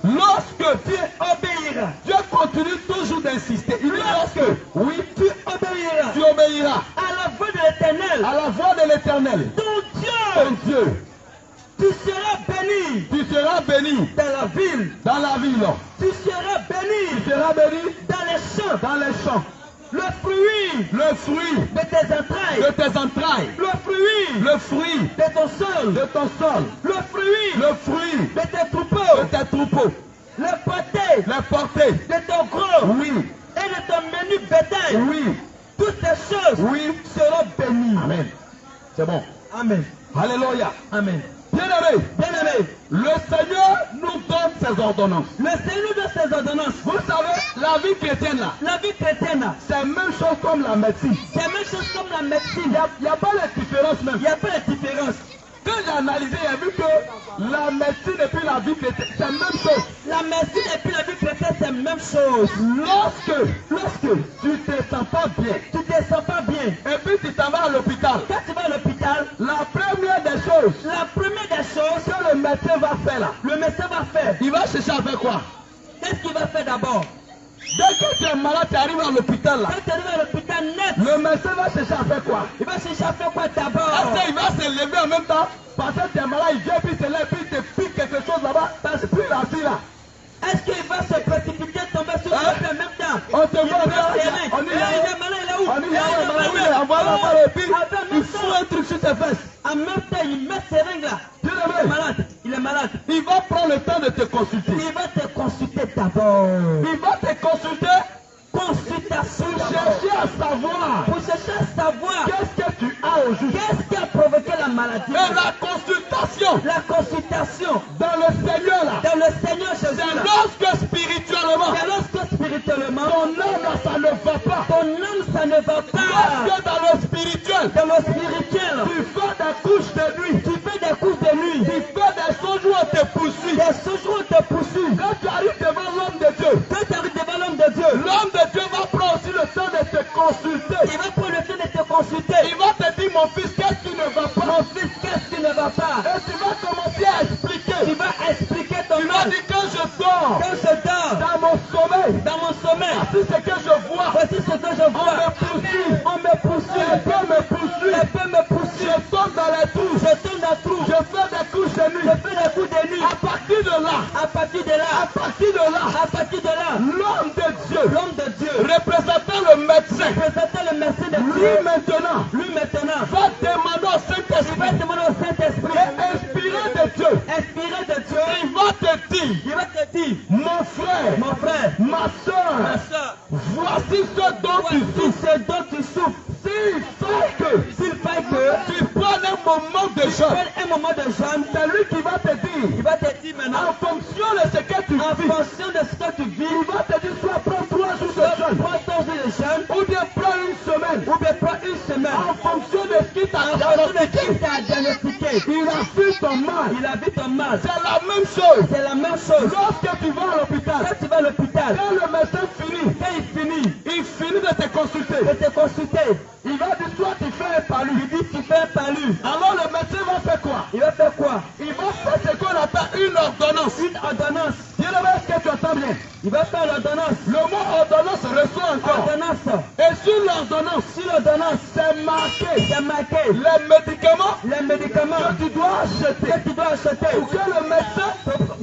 Lorsque Tu obéiras, Dieu continue toujours d'insister. Il dit lorsque, oui, tu obéiras tu obéiras à la voix de l'Éternel, à la voix de l'Éternel, ton Dieu, ton Dieu, tu seras béni tu seras béni dans la ville, dans la ville, tu seras béni tu seras béni dans les champs, dans les champs. le fruit Le fruit de tes entrailles, de tes entrailles, le fruit le fruit de ton sol, de ton sol, le fruit le fruit de tes troupeaux, de tes troupeaux, le pâté les portées, de ton gros oui, et de ton menu bétail. oui, Toutes ces choses oui. seront bénies. Amen. C'est bon. Amen. Alléluia. Amen. Bien-aimés, Bien-aimés, le Seigneur nous donne ses ordonnances. le Seigneur de ses ordonnances, Vous savez, la vie chrétienne là, la vie chrétienne, c'est la même chose comme la médecine. c'est la même chose comme la médecine. Il n'y a pas de différence même. Il n'y a pas de différence. Quand j'ai analysé, j'ai vu que la médecine et puis la vie chrétienne, c'est la même chose. La médecine et puis la vie chrétienne, c'est la même chose. Lorsque tu ne te sens pas bien, Tu ne te sens pas bien. et puis tu t'en vas à l'hôpital, Quand tu vas à l'hôpital, la première des choses la première des choses que le médecin va faire là, le médecin va faire, il va chercher à faire quoi? qu'est-ce qu'il va faire d'abord? Dès que tu es malade, tu arrives à l'hôpital là, Quand tu arrives à l'hôpital net, le médecin va chercher à faire quoi? il va chercher à faire quoi d'abord? Est-ce qu'il va se lever en même temps? Parce que tu es malade, il vient, puis il se lève, puis il te pique quelque chose là-bas, puis la fille là. Est-ce qu'il va se précipiter, tomber sur Hein? le en même temps? On te voit, Il va serrer. on y Et là, est. il est malin, il est où? On y Là, est, il est malin. on va là-bas, et puis En il même fout temps, un truc sur tes fesses. en même temps, il met ses règles là. Bien Il est aimé, malade. Il est malade. il va prendre le temps de te consulter. Il va te consulter d'abord. Il va te consulter Consultation pour d'abord. chercher à savoir Pour chercher à savoir qu'est-ce que tu as au juste. qu'est-ce qui a provoqué la maladie. Et la consultation La consultation dans le Seigneur là, dans le Seigneur Jésus. c'est là. lorsque spirituellement, C'est lorsque spirituellement, ton âme là, ça ne va pas. ton âme, ça ne va pas. Lorsque dans le spirituel, Dans le spirituel, tu fais des couches de nuit, tu fais des coups de nuit. tu fais des choses où on te poursuit. Des séjours te poursuivent. Quand tu arrives devant l'homme de Dieu, Quand tu arrives devant l'homme de Dieu, l'homme de Dieu va prendre aussi le temps de te consulter. il va prendre le temps de te consulter. Il va te dire, mon fils, qu'est-ce qui ne va pas? Mon fils, qu'est-ce qui ne va pas? Et tu vas commencer à Tu expliquer. vas expliquer ton Tu vas mal. dire, quand je dors, Quand je dors, dans mon sommeil, dans mon sommeil, voici ce que je vois. voici ce que je On vois. me poursuit. On me poursuit. Les peu me poursuivent. Les peu me poursuivent. Je tombe dans les trous. Je tourne dans le trou. Je fais des couches de nuit. Je fais des coups de nuit. À partir de là, À partir de là, à partir de là, à partir de là, l'homme de Dieu, l'homme de Dieu, représentant le médecin, représentant le médecin de lui Dieu, maintenant, lui maintenant, va demander au il va Saint-Esprit demander au Saint-Esprit, et inspiré de Dieu, inspiré de Dieu, il va te dire, il va te dire, mon frère, mon frère, ma ma soeur, soeur, voici ce dont tu voici souffres. ce dont tu souffres. S'il faille que Tu tu prennes un moment de jeûne, prends un moment de jeûne, c'est lui qui va te il dire, va te dire maintenant, en fonction de ce que tu en vis, fonction de ce que tu vis, il va te dire, soit prends 3 jours de jeûne, prends ton jour de jeûne, ou bien prends une semaine, ou bien prends une semaine, en fonction de ce qui t'a en fonction de qui diagnostiqué. t'a diagnostiqué. Il a vu ton mal. Il a vu ton mal. C'est la même chose. C'est la même chose. Lorsque tu vas à l'hôpital, Quand tu vas à l'hôpital, quand le médecin finit, quand il finit de te consulter. de te consulter, Il va dire, soit tu fais un palu. il dit tu fais un palu. Alors le médecin va faire quoi? Il va faire quoi? Il va faire ce qu'on appelle une ordonnance. Une ordonnance. Bien-aimé, est-ce que tu entends bien? Il va faire l'ordonnance. Le mot ordonnance reçoit encore. Ordonnance. Et sur l'ordonnance, Sur l'ordonnance, c'est marqué c'est marqué les médicaments les médicaments que tu dois acheter. que tu dois acheter. Pour que le médecin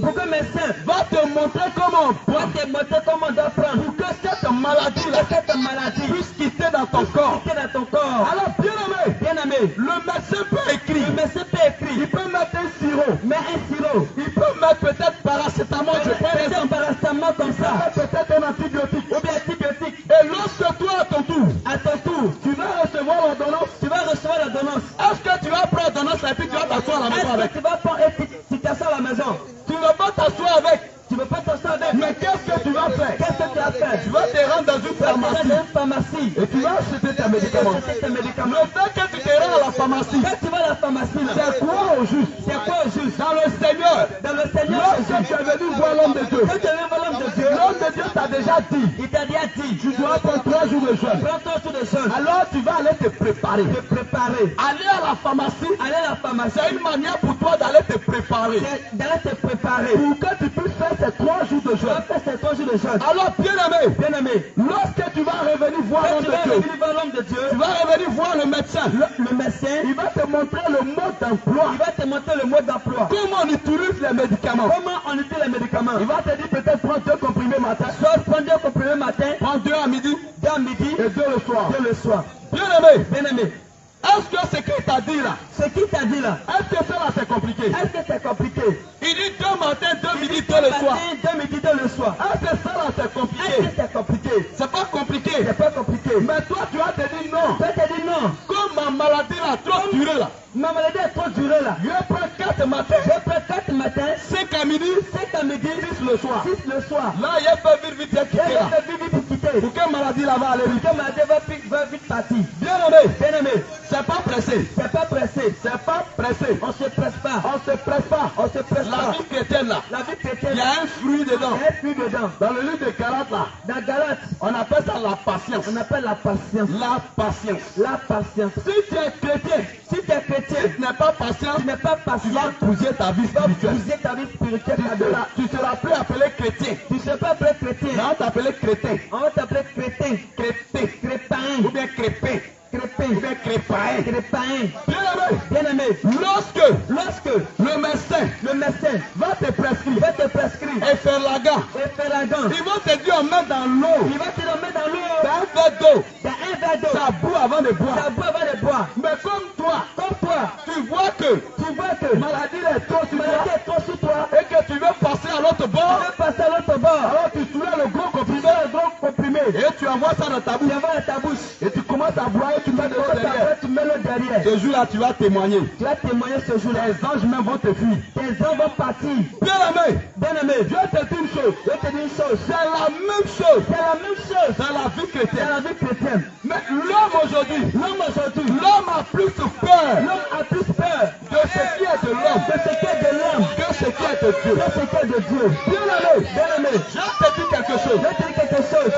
Pour que le médecin va te montrer comment va prendre. te montrer comment on doit prendre. Pour que cette maladie-là Que cette maladie puisse quitter dans ton corps. quitte dans ton corps. Alors, bien-aimé, Bien-aimé, le médecin peut écrire. le médecin peut écrire. Il peut mettre un sirop. Mais un sirop. Il peut mettre peut-être paracétamol. Je prends C'est un l'exemple. paracétamol comme Il peut ça. mettre peut-être un antibiotique. Ou bien antibiotique. Et lorsque toi, à ton tour, À ton tour, tu vas recevoir l'ordonnance, tu vas recevoir l'ordonnance. est-ce que tu vas prendre l'ordonnance et puis tu vas t'asseoir à la maison Est-ce avec? que tu vas prendre et tu t'assois à la maison? Tu ne vas pas t'asseoir avec. Tu ne veux pas t'asseoir avec. Mais qu'est-ce que tu vas faire? Qu'est-ce que tu vas faire? Tu vas te rendre dans une Tu vas pharmacie dans une pharmacie. et tu vas acheter tes médicaments. Acheter tes médicaments. Le fait que tu te rends à la pharmacie, Quand tu vas à la pharmacie, là, c'est quoi au juste? c'est quoi au juste? Dans le Seigneur. Dans le Seigneur Lorsque Jésus. tu es venu voir l'homme de Dieu, Quand tu es voir l'homme de Dieu, l'homme de Dieu t'a déjà dit, il t'a déjà dit, tu dois prendre 3 jours de jeûne. prends-toi tout de jeûne. Alors tu vas aller te préparer. Te préparer. Aller à la pharmacie, Aller à la pharmacie. c'est une manière pour toi d'aller te préparer. D'aller te préparer. Pour que tu puisses faire ces 3 jours de Tu vas jeûne. faire ces 3 jours de jeûne. Alors, bien-aimé, Bien-aimé, lorsque tu vas revenir voir quand l'homme tu vas de Dieu, revenir voir l'homme de Dieu, tu vas revenir voir le médecin. le médecin, Il va te montrer le mode d'emploi. il va te montrer le mode d'emploi. Comment on utilise les médicaments. Comment on utilise les médicaments? Il va te dire peut-être prendre 2 comprimés matin, Soit prendre 2 comprimés matin, prendre 2 à midi 2 à midi, et 2 le soir. 2 le soir. Bien-aimé, Bien-aimé, est-ce que ce qu'il t'a dit là, ce qui t'a dit là, est-ce que ça là c'est compliqué? est-ce que c'est compliqué? Il dit 2 matin, 2 midi, 2 le soir. Matin, 2 midi, 2 le soir. Est-ce que ça là c'est Est-ce que compliqué? c'est compliqué? C'est pas compliqué. C'est pas compliqué. Mais toi tu vas te dire non. Toi, tu dit non. Comme ma maladie là, trop durée là. Ma maladie est trop durée là. Je prends 4 matins, Je prends 4 matins, 5 à midi, 5 à midi, 6 le soir. 6 le soir. Là, il y a pas vite, vite, vite, J'ai quitter là. fait vite pour quitter. Pour quelle maladie là va aller vite? Quand ma maladie va vite partir. Bien-aimé, Bien-aimé, c'est pas pressé. c'est pas pressé. C'est pas pressé. On se presse pas. On se presse pas. On se presse La pas. vie chrétienne là, La vie il chrétienne, y a un fruit dedans. il y a un fruit dedans. Dans le livre de Galates là, Dans Galate, on appelle ça la patience. on appelle la patience. La patience. La patience. Si tu es chrétien, Si tu es chrétien, tu n'es pas patient, tu n'es pas tu vas patient, bouger ta vie tu vas spirituelle. briser ta vie spirituelle. Tu seras plus appelé chrétien. Tu ne seras pas appelé chrétien. Mais on t'appelait crétin. On va t'appeler chrétien. Crétin. Crépin. Ou bien crépin. Crépin. Ou bien crépain. Crépin. Bien-aimé, Bien-aimé, lorsque lorsque le médecin le médecin va te prescrire va te prescrire et faire la gare, et faire la gant, ils vont te dire on met dans l'eau, il va te le mettre dans l'eau. dans un verre d'eau, Dans un verre d'eau. ça bout avant de Ça boire. boit avant de boire. Mais comme toi, Comme toi, tu vois que tu vois que la maladie est trop sur maladie toi est trop sur toi. et que tu veux passer à l'autre Tu bord, veux passer à l'autre bord. alors tu soulèves le gros Tu comprimé veux un gros comprimé. et tu envoies ça dans ta Tu bouche envoies dans ta bouche. et tu commences à boire et tu mets de l'eau derrière. Après, tu mets l'eau derrière. Ce jour-là, tu vas témoigner. Tu vas témoigner ce jour-là. Les anges même vont te fuir. Tes hommes vont partir. Bien-aimé, Bien-aimé, je te dis une chose. je te dis une chose. C'est la même chose C'est la même chose dans la vie dans chrétienne. la vie chrétienne. Mais l'homme aujourd'hui, L'homme aujourd'hui, l'homme a plus peur l'homme a plus peur de ce qui est de l'homme de ce qu'est de l'homme que ce qui est de Dieu. que ce qu'est de Dieu. Bien-aimé, Bien-aimé, je te dis quelque chose. je te dis quelque chose.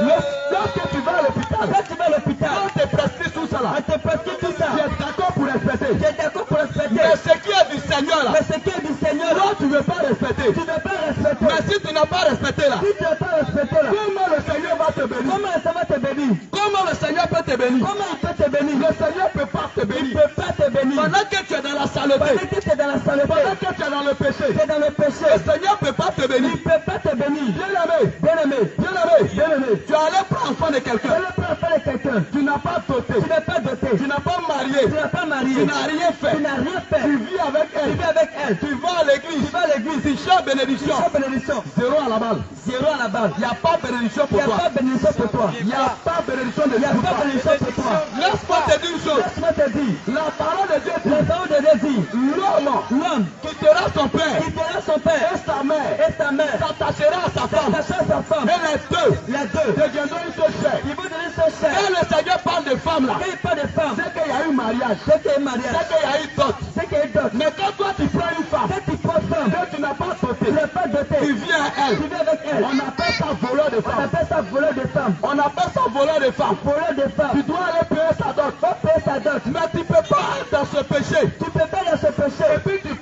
Lorsque tu vas à l'hôpital, Quand tu vas à l'hôpital, on te prescrit tout ça là. on te prescrit tout ça. Tu es d'accord pour respecter. Tu es d'accord pour respecter. Mais ce qui est du Seigneur là, Mais ce qui est du Seigneur, toi tu ne veux pas respecter. tu ne veux pas respecter. Mais si tu n'as pas respecté là, Si tu n'as pas respecté là, comment le Seigneur va te bénir? comment ça va te bénir? Comment le Seigneur peut te bénir? Comment il peut te bénir? Le Seigneur ne peut pas te Il ne bénir. peut pas te bénir. Pendant que tu es dans la saleté, Pendant que tu es dans la saleté, pendant que tu es dans le péché, tu es dans le péché, le Seigneur ne peut pas te il bénir. ne peut pas te bénir. Bien-aimé, Bien-aimé, bien-aimé, bien-aimé, tu es allé prendre soin de tu quelqu'un. ne peux pas de quelqu'un. Tu n'as pas doté. Tu n'es pas doté. Tu n'as pas marié. Tu n'as pas marié. Tu n'as rien fait. Tu n'as rien fait. Tu vis avec Tu elle. vis avec elle. Tu vas à l'église. Tu vas à l'église. Tu cherches bénédiction. Tu fais bénédiction. 0 à la balle. 0 à la balle. Il n'y a pas bénédiction Il pour n'y a toi. pas bénédiction pour toi. Il n'y a pas bénédiction de Il n'y a pour pas toi. bénédiction pour toi. Laisse-moi te dire une chose. Laisse-moi te dire. La parole de Dieu La dit parole de Dieu dit, l'homme l'homme quittera son père quittera son père et sa mère, et sa mère, s'attachera à sa femme. s'attachera à sa femme. Et les deux Les deux, deviendront une seule chair. ils vont donner son Et chair. le Seigneur parle de femmes là. Quand il parle de femme, C'est qu'il y a eu mariage. c'est qu'il y a un C'est mariage. qu'il y a eu dot. C'est qu'il y a une dot. Mais quand toi tu prends une femme Quand tu prends femme, que tu n'as pas tu doté, n'es pas doté. tu viens à elle. Tu viens avec elle. On appelle ça voleur de On femme. appelle ça voleur de femme. On appelle ça voleur de femme. Voleur de femme. Tu dois aller payer sa dot. Va payer sa dot. Mais tu ne peux pas être dans ce péché. Tu peux pas dans ce péché. Et puis tu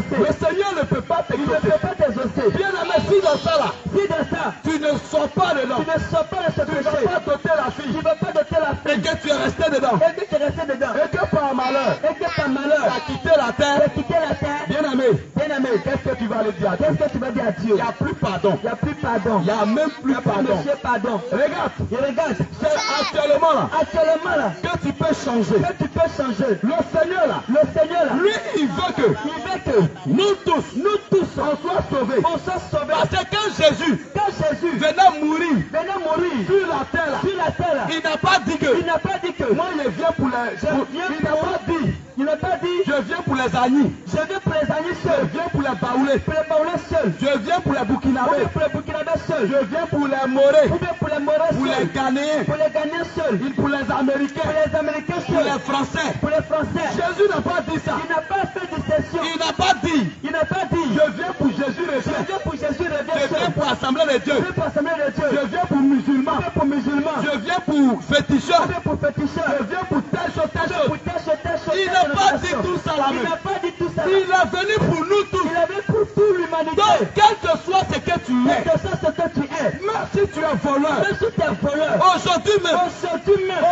t'exaucer. Le Seigneur ne peut pas Il ne t'exaucer. peut pas t'exaucer. Bien aimé, si dans ça là, Si dans ça, tu ne sors pas dedans, tu ne sors pas de ce tu ne péché, vas pas doter la tu fille, ne vas pas doter la et fille, que tu es resté dedans, et que tu es resté dedans, et que par malheur, et que par tu malheur, as quitté la tu as terre, quitté la terre, bien aimé, bien aimé, qu'est-ce que tu vas lui dire à Dieu? qu'est-ce que tu vas dire à Dieu? Il n'y a plus pardon. Il n'y a plus pardon. Il n'y a même plus pardon. Monsieur, pardon. Regarde, Et regarde, c'est actuellement là actuellement là, que tu peux changer. que tu peux changer. Le Seigneur là, Le Seigneur là, lui, il veut que il veut que nous tous, on soit sauvés. on soit sauvés. Parce que quand Jésus Quand Jésus venait mourir venait mourir sur la terre là, sur la terre là, il n'a pas dit que il n'a pas dit que moi je viens pour les. Il n'a pas dit il n'a pas dit je viens pour les Agnis, je viens pour les amis je seuls, viens pour les Baoulés, pour les Baoulés seuls, je viens pour les ou Burkinabés, bien pour les Burkinabés seuls, je viens pour les Morés, ou bien pour les Mauriens pour les seuls, Ghanéens, pour les Ghanéens seuls, pour les Américains, pour les Américains pour seuls, les Français. pour les Français. Jésus n'a pas dit ça. Il n'a pas fait distinction. Il n'a pas dit Il n'a pas dit je viens pour Jésus je revient. viens pour Jésus, Je reviens viens seul. pour l'Assemblée de Dieu. Je viens pour l'Assemblée de Dieu. Je viens pour musulmans. Je viens pour musulmans. Je viens pour féticheurs. Je viens pour féticheurs. Je viens pour telle chose, telle Pour chose. telle chose, telle chose, Il telle n'a pas nation. dit tout ça là Il même. n'a pas dit tout ça. Il est venu pour nous tous. Il avait pour toute l'humanité. Donc, quel que soit ce que tu es, Quel que soit ce que tu es, même si tu es voleur, même si tu es voleur, aujourd'hui même,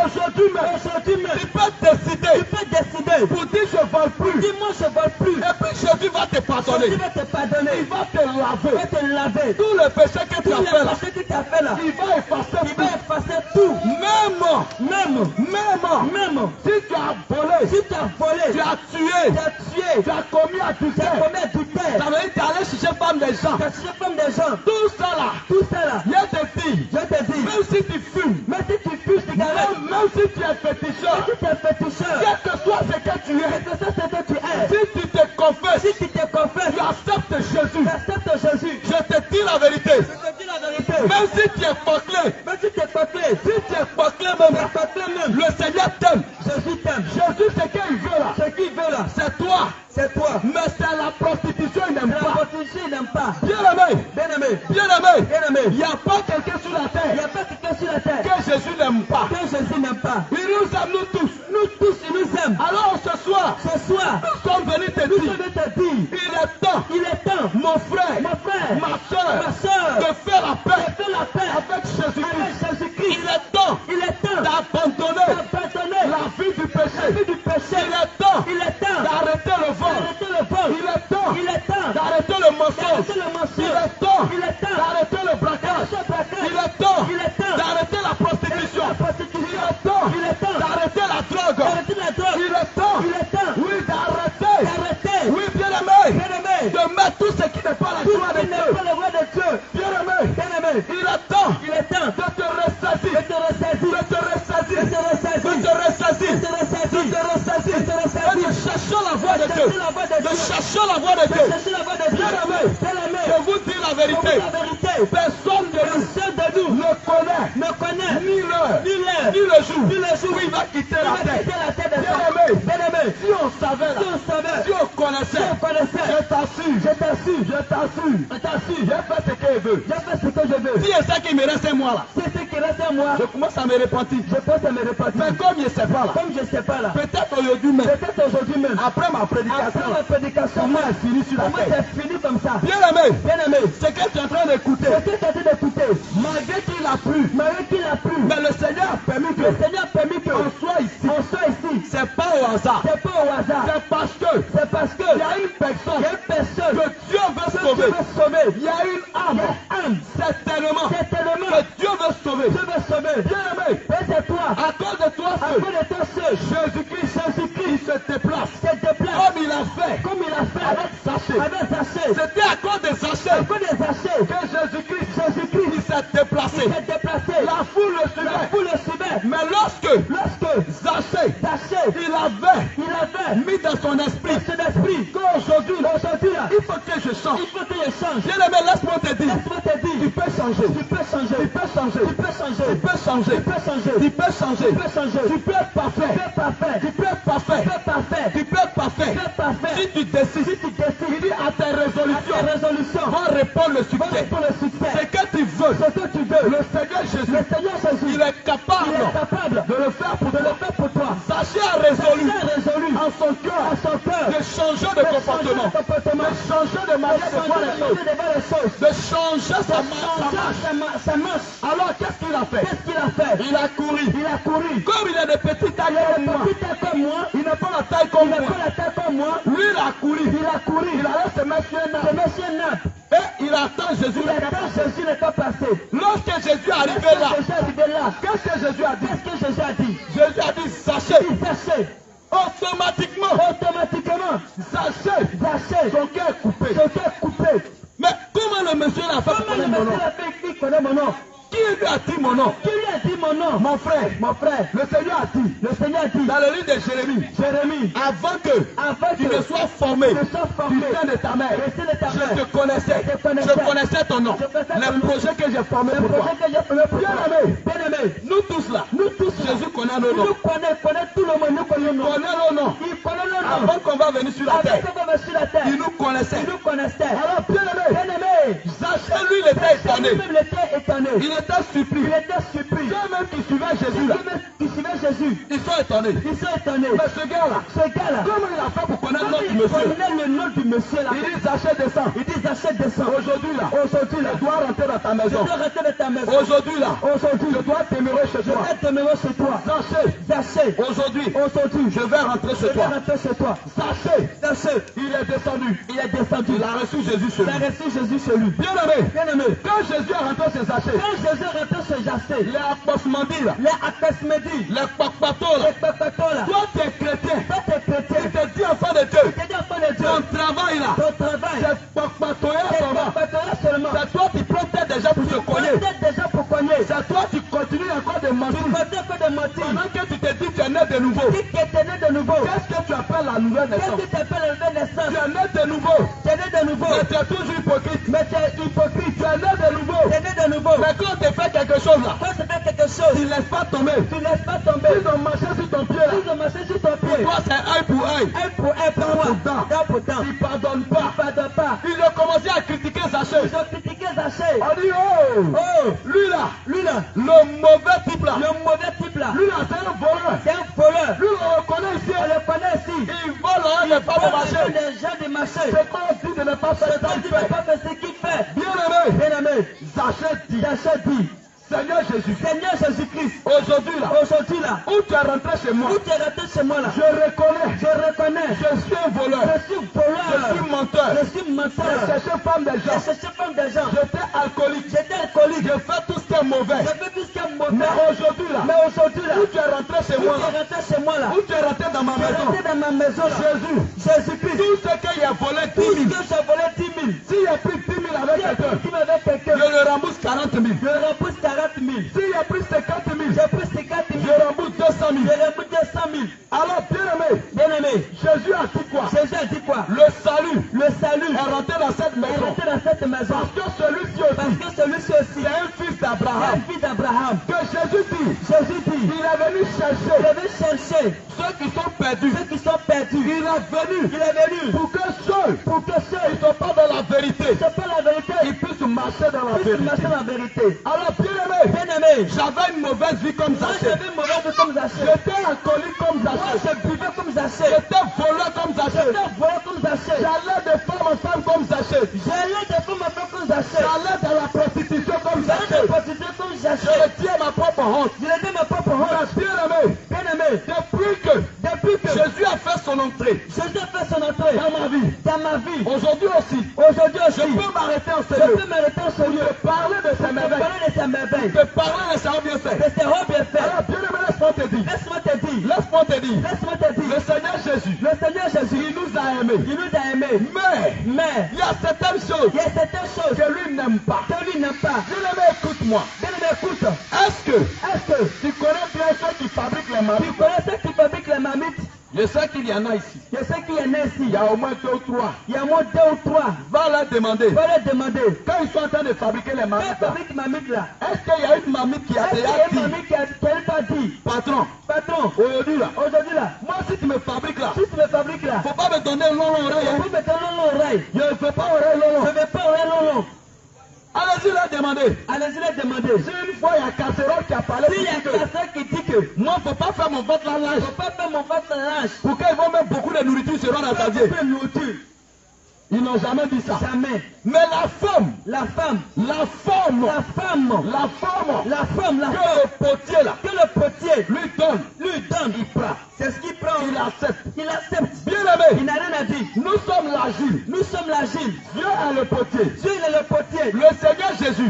aujourd'hui même, tu peux décider tu peux décider. pour dire je ne vole plus. Dis-moi, je ne veux plus. Et puis Jésus va te pardonner. Jésus va te pardonner. Il va te Il va laver. te laver. Tout le péché que tu Tous as les fait là, péchés que tu as fait là, il va effacer il va tout. effacer tout. Même si tu as volé, Si tu as volé, tu as tué, tu as tué, tu as commis tu as adultère, commis adultère, ça veut dire que tu es allé chercher femme des gens. tu as tué comme des gens. Tout ça là, Tout ça là, je te dis, je te dis, même si tu fumes, même si tu fumes cigarette, même si tu es féticheur, si tu es féticheur, quel que soit ce que tu es, que ça c'est que tu es, si tu te confesses, si tu te confesses, tu acceptes Jésus, tu acceptes Jésus, je te dis la vérité, je te dis la vérité, même si tu es bâclé, même si tu es bâclé, si tu es bâclé tu es même, bâclé même, le Seigneur t'aime. Jésus t'aime. Jésus, ce qu'il veut là, Ce qu'il veut là, c'est toi. c'est toi. Mais c'est la prostitution, il n'aime La pas. prostitution, il n'aime pas. Bien aimé, Bien aimé, bien aimé, bien aimé, il n'y a pas quelqu'un sur la il n'y terre a pas quelqu'un sur la terre que Jésus n'aime pas. que Jésus n'aime pas. Il nous aime nous tous. Nous tous, il nous aime. Alors ce soir, Ce soir, nous sommes venus te nous dire, devons te dire, il est temps, il est temps, mon frère, mon frère, ma soeur, ma soeur, de faire la paix fais la paix avec Jésus-Christ. avec Jésus-Christ. Il est temps Il est temps d'abandonner d'abandonner la vie du la péché. vie du péché. Il est temps Il est temps d'arrêter le vol. d'arrêter le vol. Il est temps Il est temps d'arrêter le mensonge. d'arrêter le Il mensonge. est temps Il est temps d'arrêter le braquage. d'arrêter le braquage. Il est temps Il est temps d'arrêter la prostitution. la prostitution. Il est temps Il est temps d'arrêter la drogue. d'arrêter la drogue. Il est temps, Il est temps oui, d'arrêter, d'arrêter. oui, bien aimé, Bien aimé, de mettre tout ce qui n'est pas la tout gloire ce de qui n'est Dieu. pas le roi de Dieu. Bien aimé, Bien aimé, il est temps il est temps de te ressaisir, de te ressaisir, de te ressaisir, de te ressaisir, de te ressaisir, de te ressaisir, de te ressaisir, de te et ressaisir. de chercher la voix de Dieu, Chercher la voix de de Dieu. chercher la voix de Dieu. Chercher la voix de Dieu. Bien aimé, Bien aimé, je vous dis la vérité, la vérité. personne de nous Personne de nous ne connaît ne connaît ni l'heure, ni l'heure, ni le jour, ni le jour où il va quitter il la va terre. quitter la terre de Bien sa- aimé, Bien aimé, si on savait là, si on savait, si on connaissait, si on connaissait, je t'assure, je t'assure, je t'assure, je t'assure, j'ai fait ce qu'il veut. je fais ce que je veux. Si il sait qu'il me reste un mois là, C'est ce qui reste à moi, je commence à me repentir. je pense à me repartir. Mais comme je ne sais pas là, Comme je ne sais pas là, peut-être aujourd'hui même, peut-être aujourd'hui même, après ma prédication, après ma prédication, comment elle finit sur la comment terre. c'est fini comme ça? Bien aimé, Bien aimé, ce que tu es en train d'écouter, ce que tu es en train d'écouter, malgré qu'il a plu, malgré qu'il a plu, mais le Seigneur a permis que le Seigneur a permis on qu'on soit ici. soit ici. C'est pas au hasard. C'est pas au hasard. C'est parce que C'est parce que il y a une personne il y a une personne que Dieu veut que sauver. Dieu veut sauver. Il y a une Il âme, y a une âme. certainement, Certainement, que Dieu veut sauver. Dieu veut sauver. Bien aimé, Et c'est toi. à cause de toi À seul, cause de toi seul, Jésus-Christ il se déplace. se déplace Comme il a fait comme il a fait avec Zachée. avec Zachée. C'était à cause de À Zachée cause de Zachée, que Jésus-Christ il s'est déplacé. il s'est déplacé. La foule le La suivait. foule le suivait. Mais lorsque Lorsque Zachée Zachée, il avait il avait mis dans son esprit son esprit, qu'aujourd'hui là, il faut que je change. il faut que je change. Bien aimé, laisse-moi te dire, Laisse-moi te tu dire, peux changer. tu peux changer. Tu peux changer. Tu peux changer. Tu peux changer. Tu peux changer. Tu peux changer. Tu peux changer. Tu peux être parfait. Tu es parfait. Tu peux être parfait. Tu es parfait. Tu peux être parfait. Tu es parfait. Si tu décides, Si tu décides, il dit à tes tes résolutions vont répondre le succès. Ce que tu veux, le Seigneur Jésus, il est capable de le faire pour toi. Zaché a résolu en son cœur de changer de comportement, de changer de manière de voir les choses, de changer sa marche. Alors qu'est-ce qu'il a fait? Il a couru. Comme il a des petites tailles comme moi, il n'a pas la taille comme moi. Lui, il a couru. Il allait se mettre sur un nappe. Et il attend Jésus n'est pas passé. Lorsque Jésus est arrivé là, qu'est-ce que Jésus a dit? Jésus a dit, Zaché. Automatiquement, Zaché, son cœur est coupé. Mais comment le monsieur l'a fait connaître mon nom? Qui lui a dit mon nom? Mon frère. Le Seigneur a dit dans le livre de Jérémie, avant que tu ne sois formé du sein de ta mère, je te connaissais. Je connaissais ton nom. Les projets que j'ai formés pour toi. Bien-aimé, nous tous là, Jésus connaît nos noms. Il connaît nos noms. Avant qu'on va venir sur la terre, il nous connaissait. Alors bien-aimé, Zaché lui, il était étonné. Il était surpris. Ceux-mêmes qui suivaient Jésus là, ils sont étonnés. Mais ce gars-là, comment il a fait pour connaître le nom du monsieur là? Il dit Zaché descend. Aujourd'hui là, je dois rentrer dans ta maison. Aujourd'hui là, je dois demeurer chez toi. Zaché, aujourd'hui, je vais rentrer chez toi. Zaché, il est descendu. Il a reçu Jésus chez lui. Bien-aimé, quand Jésus est rentré chez Zaché, les apostmodies, les papatoles, toi tu es chrétien, il te dit enfant de Dieu, ton travail là, c'est papatoya seulement. C'est toi qui prends tête déjà pour te cogner. C'est toi qui continues encore de mentir. Pendant que tu te dis tu es né de nouveau. Qu'est-ce que tu appelles la nouvelle naissance? Tu es né de nouveau. Mais tu es toujours hypocrite. Tu es né de nouveau. Mais quand tu fais quelque chose là, tu ne laisses pas tomber. Ils ont marché sur ton pied là. Pour toi c'est œil pour œil. Dent pour dent. Ils ne pardonnent pas. Ils ont commencé à critiquer Zaché. On dit lui là, le mauvais type là. Lui là c'est un voleur. Lui on le connaît ici. Il vole les femmes au marché. C'est quoi on dit de ne pas faire ce qu'il fait? Bien-aimé, Zaché dit, Seigneur Jésus-Christ, aujourd'hui là, où tu es rentré chez moi, je reconnais, je suis un voleur, je suis menteur, je cherchais femme des gens, j'étais alcoolique, je fais tout ce qui est mauvais. Mais aujourd'hui là, où tu es rentré chez moi, où tu es rentré dans ma maison, Jésus-Christ, tout ce qu'il a volé 10 000, s'il y a plus 10 000 avec quelqu'un, je le rembourse 40 000. S'il y a plus 50 000, je rembourse 200 000. Alors bien-aimé, Jésus a dit quoi? Le salut est rentré dans cette maison. Parce que celui-ci aussi, c'est un fils d'Abraham. Que Jésus dit, il est venu chercher ceux qui sont perdus. Il est venu pour que ceux qui ne sont pas dans la vérité, ils puissent marcher dans la vérité. Alors bien-aimé, j'avais une mauvaise vie comme Zaché. J'étais alcoolique comme Zaché. J'étais voleur comme Zaché. J'allais de femme en femme comme Zaché. J'allais dans la prostitution comme Zaché. Je tiens ma propre honte. Mais bien-aimé, depuis que Jésus a fait son entrée dans ma vie, aujourd'hui aussi, je peux m'arrêter en ce lieu pour te parler de ces merveilles, te parler de ça bien fait. Alors bien-aimé, laisse-moi te dire, le Seigneur Jésus, il nous a aimés. Mais il y a certaines choses que lui n'aime pas. Bien-aimé, écoute-moi. Est-ce que tu connais bien ceux qui fabriquent les marmites? Je sais qu'il y en a ici. Il y a au moins 2 ou 3. Va leur leur demander, quand ils sont en train de fabriquer les marmites là, est-ce qu'il y a une marmite qui a déjà dit, patron, aujourd'hui là, moi si tu me fabriques là, faut pas me donner long oreille, je ne fais pas oreille long. Allez-y leur demander. Si une fois il y a casserole qui a parlé, qui dit que moi faut pas faire mon ventre large. Pour qu'ils vont mettre beaucoup de nourriture sur leur assasier. Ils n'ont jamais dit ça. Jamais. Mais la femme, que le potier lui donne, il prend. C'est ce qu'il prend. Il accepte. Bien Il aimé, n'a rien à dire. nous sommes l'agile. Dieu est le potier. Le Seigneur Jésus,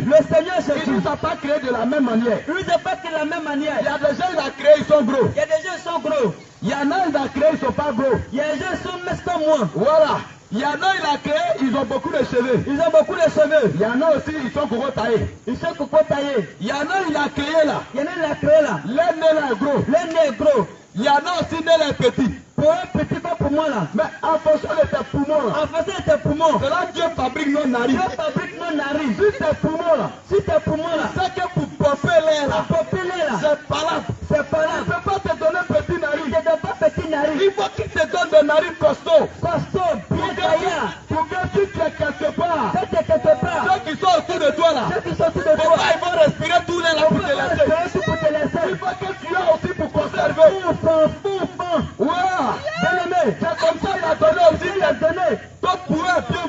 il ne nous a pas créé de la même manière. Il y a des gens, il a créé, ils sont gros. Il y en a, il a créé, ils ne sont pas gros. Voilà. Il y en a, il a créé, ils ont beaucoup de cheveux. Il y en a aussi, ils sont gros taillés. Il y en a, il a créé là. Les nez là est gros. Il y en a aussi des les petits. Pour un petit pas pour moi là. Mais en fonction de tes poumons là. C'est là que Dieu fabrique nos narines. Si tes poumons là. C'est que pour pomper l'air là. C'est pas là. Il ne peut pas te donner petit narine. Il faut qu'il te donne des narines costauds. Pour que tu sois quelque part. Ceux qui sont autour de toi là. Pourquoi ils vont respirer tout l'air là pour te laisser. Il faut que tu aies aussi pour conserver. Voilà. C'est comme ça qu'il a donné aussi. Ton pouet est bien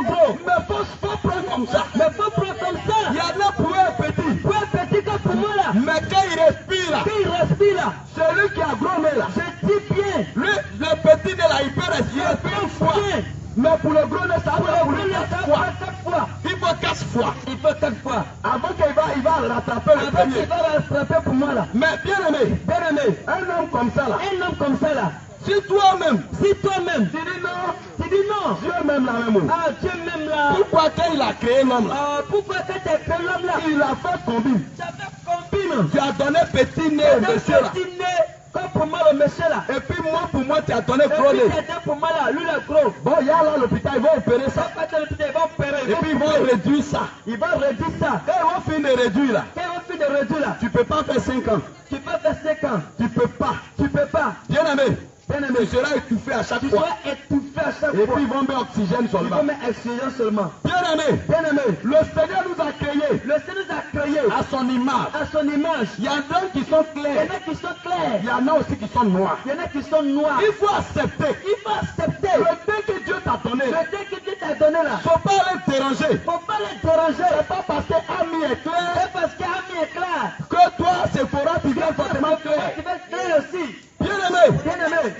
gros. Mais faut prendre comme ça. Il y a le pouet petit. Mais quand il respire là, celui qui a gros nez là, lui, le petit nez là, il peut respirer 5 fois. Mais pour le gros nez, ça va pour lui 4 fois. Il faut 4 fois. Avant qu'il va rattraper le premier. Pour moi là. Mais bien aimé, un homme comme ça là, si toi-même, tu dis non, Dieu m'aime la même. Dieu m'aime là. Pourquoi quand il a créé l'homme là, Pourquoi quand tu as créé l'homme là? il a fait combine. Tu as donné petit nez au monsieur là. Comme pour moi le monsieur là. Et puis moi pour moi tu as donné gros nez. Pour moi là, lui le gros. Bon, il y a là l'hôpital, ils vont opérer ça. Et puis ils vont réduire ça. Ils vont réduire ça. Quand ils vont finir de réduire là, Quand on finit de réduire là, tu peux pas faire 5 ans. tu peux faire 5 ans. Tu peux pas. Bien aimé, tu seras étouffé à chaque Tu fois. seras étouffé à chaque Et fois. puis ils vont mettre oxygène Il seulement. faut mettre oxygène seulement. Bien aimé, le Seigneur nous a créés Le Seigneur nous a créé à son image. à son image. Il y a d'autres qui sont Il y en clairs. a qui sont clairs. Il y en a aussi qui sont noirs. Il y en a qui sont noirs. Il faut accepter. Il faut accepter Le temps que Dieu t'a donné, le temps que Dieu t'a donné là. faut pas les déranger. Faut pas les déranger. C'est pas parce que Ami est clair C'est parce qu'Ami est clair. que toi, Sephora, tu viens forcément clair. Tu vas être clair aussi. Bien aimé,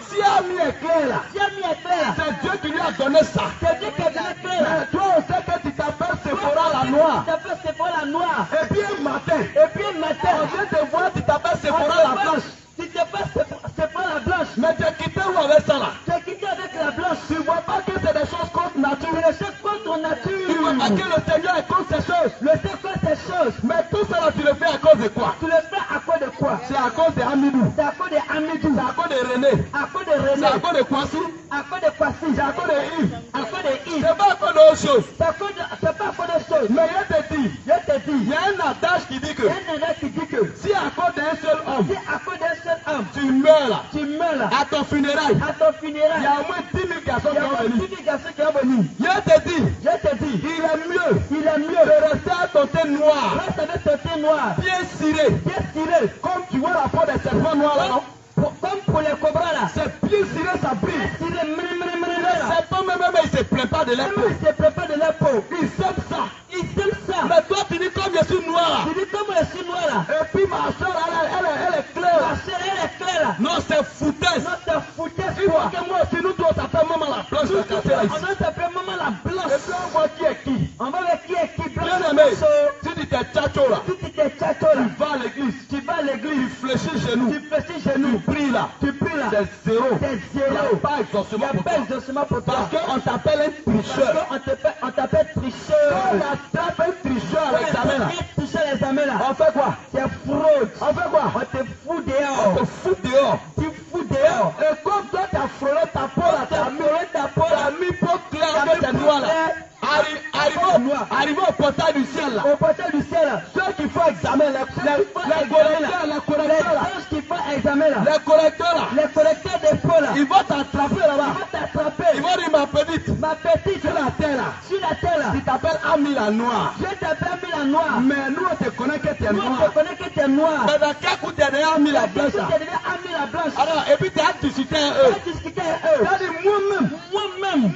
si Ami est clair là, Si Ami est clair, c'est Dieu qui lui a donné ça. c'est Dieu qui a donné clair. Mais toi, on sait que tu t'appelles Sephora la noire. Tu t'appelles Sephora la noire. Et puis un matin, Et puis un matin, on vient te voir, tu t'appelles Sephora la blanche. tu t'appelles Sephora la blanche. Mais tu es quitté où avec ça là? Tu es quitté avec la blanche. Tu vois pas que c'est des choses contre nature. Tu ne sais contre nature. Tu vois pas que le Seigneur est contre ces choses. Le Seigneur fait ces choses. Mais tout ça là, tu le fais à cause de quoi? Tu le fais à cause de quoi? C'est à cause de Amidou. C'est à cause de Amidou. C'est à cause de René. À cause de René. C'est à cause de Kwasi. À cause de Kwasi. C'est à cause de Yves. À cause de Yves. C'est pas à cause d'autres choses. C'est pas à cause de choses. Mais je te dis, Je te dis, il y a un adage qui dit que il y a un endroit qui dit que si à cause d'un seul homme, si à cause d'un seul homme, tu meurs là, tu meurs là, à ton funérail, à ton il y funérail, a au moins 10 000 garçons il y qui a vont pas venir. 10 garçons qui vont venir. Je te dis, Je te dis, il est mieux il est mieux de rester à ton teint noir, reste avec ton teint noir, bien ciré, bien ciré, comme tu vois la peau des serpents noirs là, non? comme pour les cobras là. C'est bien ciré, ça brille. Ciré, Les là. serpents même, il se plaint pas de leur peau. Même ils se préparent de la peau. Ils aiment ça. Ils aiment ça. Mais toi, tu dis comme je suis noir. Tu dis comme je suis noir là. Et puis ma soeur, elle est claire. Ma soeur, elle est claire là. Non, c'est foutaise. Non, c'est foutaise Il faut quoi. que moi, si nous tous, on s'appelle maman la blanche, on cassé là On ici. doit s'appeler maman la Et blanche. puis on voit qui est qui. On va voir qui est qui blanche. Bien aimé, si tu t'es tchacho là, Si tu t'es tchacho là, tu vas à l'église, tu vas à l'église, tu fléchis chez nous, tu fléchis chez tu nous, pries là, tu pries là. c'est zéro. C'est Il n'y a zéro. pas Il n'y exaucement a pour pas toi. exaucement pour toi. Parce qu'on t'appelle un tricheur. Parce qu'on t'appelle Quand tricheur. on attrape un tricheur à l'examen là, Tricheur l'examen là. on fait quoi? C'est fraude. On fait quoi? On te fout On dehors. te fout dehors. Tu fous dehors. Et comme toi, tu as frôlé ta peau là, tu as mis Ta peau là. peau claire que tu tes noix là. Arrivé au portail du ciel là. Au portail du ciel là. Ceux qui font examen, les correcteurs là. Les qui font examen là. Les correcteurs là. Les correcteurs des faux là. Ils vont t'attraper là-bas. Ils vont t'attraper. Ils vont dire ma petite. Ma petite. Sur la terre là. Sur la terre là. Tu t'appelles Ami la noire. Je t'appelle Ami la noire. Mais nous on te connaît que tu es Nous on noir. te connaît que tu es noir. Mais dans quel coup tu es déjà Ami la blanche là. Tu es déjà Ami la blanche. Alors, et puis tu as discuté avec eux. Tu as discuté avec eux. C'est-à-dire moi-même.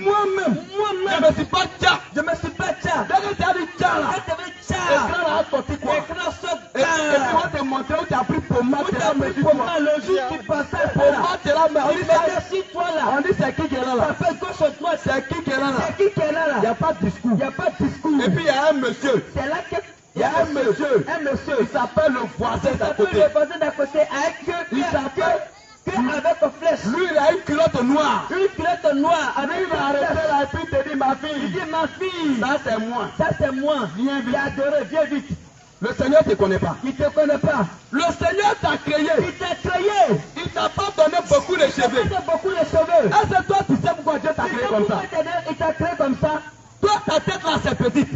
Je me suis pas tcha. Je me suis pas tcha. Dès que tu as dit tcha là. Quand tu avais tcha. L'écran là a sorti quoi? L'écran sort Et puis on te montrer où tu as pris pommade. Tu as pris pommade le jour qui passait. Pommade de la mer. Il mettait sur toi là. On dit c'est qui est là là. Ça fait gauche ou droite. C'est qui est là là. C'est qui est là là. Il n'y a pas de discours. Il n'y a pas de discours. Et puis il y a un monsieur. C'est là que. Il y a un monsieur. Il s'appelle le voisin d'à côté. Le voisin d'à côté avec Il s'appelle. avec une flèche. Lui il a une culotte noire. Une culotte noire. Lui il a arrêté là et puis il te dit ma fille. Il dit ma fille. Ça c'est moi. Ça c'est moi. Viens vite. J'ai adoré. Viens vite. Le Seigneur ne te connaît pas. Il ne te connaît pas. Le Seigneur t'a créé. Il t'a créé. Il t'a pas donné beaucoup de cheveux. Il t'a beaucoup de cheveux. Est-ce que toi tu sais pourquoi Dieu t'a créé comme ça? Il t'a créé comme ça. Toi ta tête là c'est petite.